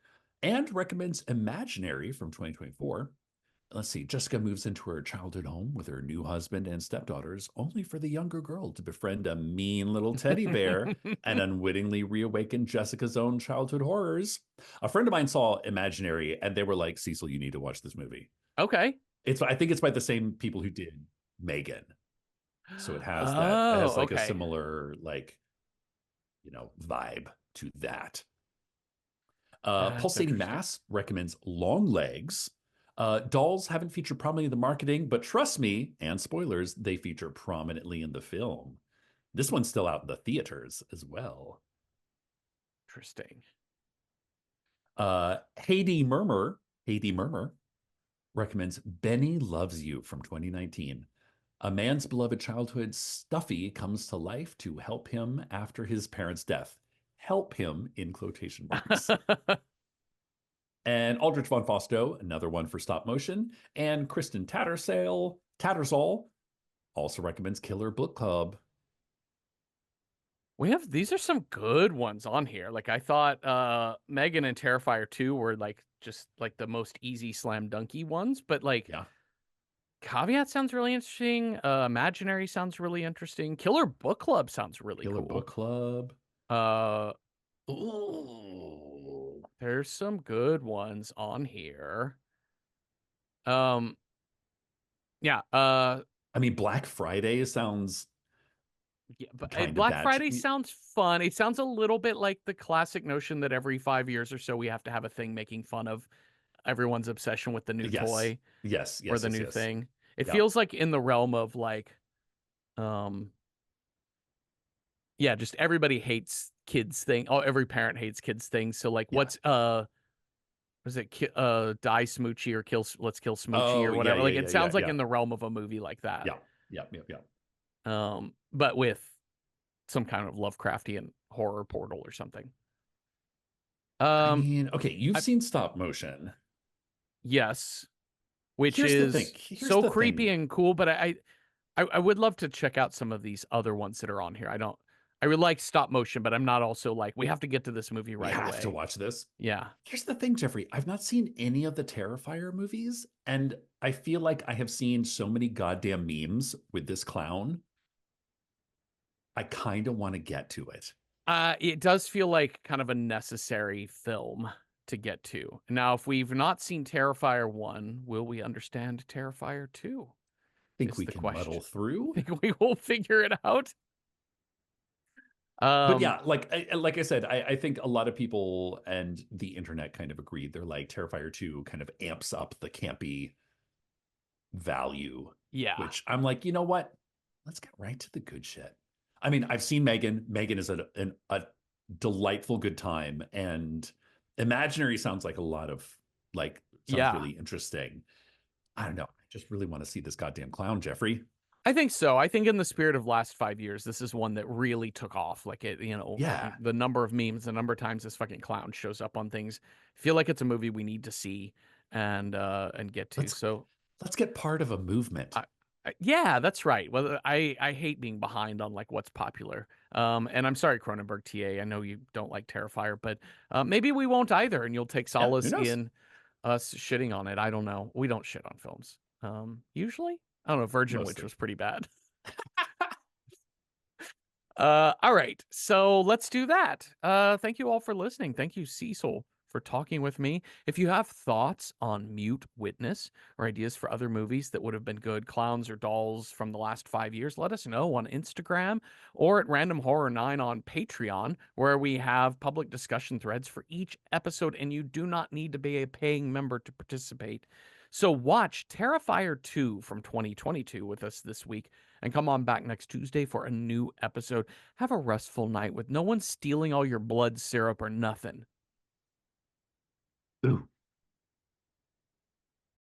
and recommends Imaginary from 2024. Let's see. Jessica moves into her childhood home with her new husband and stepdaughters, only for the younger girl to befriend a mean little teddy bear and unwittingly reawaken Jessica's own childhood horrors. A friend of mine saw Imaginary, and they were like, "Cecil, you need to watch this movie." Okay. I think it's by the same people who did Megan, so it Oh, has like a okay. similar like vibe to that. That's Pulsating interesting. Mass recommends Long Legs. Dolls haven't featured prominently in the marketing, but trust me, and spoilers, they feature prominently in the film. This one's still out in the theaters as well. Interesting. Haiti Murmur recommends Benny Loves You from 2019. A man's beloved childhood Stuffy comes to life to help him after his parents' death. Help him in quotation marks. And Aldrich von Fausto, another one for stop motion. And Kristen Tattersall also recommends Killer Book Club. We have these are some good ones on here. Like I thought Megan and Terrifier 2 were like just like the most easy slam dunky ones, but like Yeah. Caveat sounds really interesting. Imaginary sounds really interesting. Killer Book Club sounds really Killer Book cool. Club. Uh Ooh. there's some good ones on here. Um yeah, I mean, Black Friday sounds yeah, but kind of Black bad. Friday sounds fun. It sounds a little bit like the classic notion that every 5 years or so we have to have a thing making fun of everyone's obsession with the new Yes. toy Yes. or Yes. the Yes. new Yes. thing. It Yeah. feels like in the realm of like, um, yeah, just everybody hates kids thing. Oh, every parent hates kids things. So like, Yeah. was it die Smoochie or let's kill Smoochie or Oh, yeah. whatever? Yeah. Like Yeah. it Yeah. sounds like Yeah. in the realm of a movie like that. Yeah. Yeah. Yeah. Yeah. But with some kind of Lovecraftian horror portal or something. I Um, mean, okay, you've I, seen stop motion. yes, which Here's the thing. is Here's so the creepy thing. and cool, but I would love to check out some of these other ones that are on here. I would like stop motion, but I'm not also like, we have to get to this movie We right have to away. watch this. Yeah. Here's the thing, Jeffrey. I've not seen any of the Terrifier movies, and I feel like I have seen so many goddamn memes with this clown. I kind of want to get to it. It does feel like kind of a necessary film to get to. Now, if we've not seen Terrifier 1, will we understand Terrifier 2? Think Is we the can muddle question. through. Think we will figure it out? But Um, yeah, like I said, I think a lot of people and the internet kind of agreed. They're like Terrifier 2 kind of amps up the campy value, yeah. which I'm like, you know what? Let's get right to the good shit. I mean, I've seen Megan. Megan is a delightful good time, and Imaginary sounds like a lot of like sounds Yeah. really interesting. I don't know. I just really want to see this goddamn clown, Jeffrey. I think so. I think in the spirit of last 5 years, this is one that really took off. Like it, Yeah, the number of memes, the number of times this fucking clown shows up on things. I feel like it's a movie we need to see and get to. let's So let's get part of a movement. yeah, that's right. Well, I hate being behind on like what's popular. And I'm sorry, Cronenberg TA. I know you don't like Terrifier, but maybe we won't either, and you'll take Yeah, who solace knows? in us shitting on it. I don't know. We don't shit on films. Usually. I don't know. Virgin Witch Mostly. was pretty bad. All right. So let's do that. Thank you all for listening. Thank you, Cecil, for talking with me. If you have thoughts on Mute Witness or ideas for other movies that would have been good, clowns or dolls from the last 5 years, let us know on Instagram or at Random Horror 9 on Patreon, where we have public discussion threads for each episode, and you do not need to be a paying member to participate. So watch Terrifier 2 from 2022 with us this week and come on back next Tuesday for a new episode. Have a restful night with no one stealing all your blood syrup or nothing. Ooh.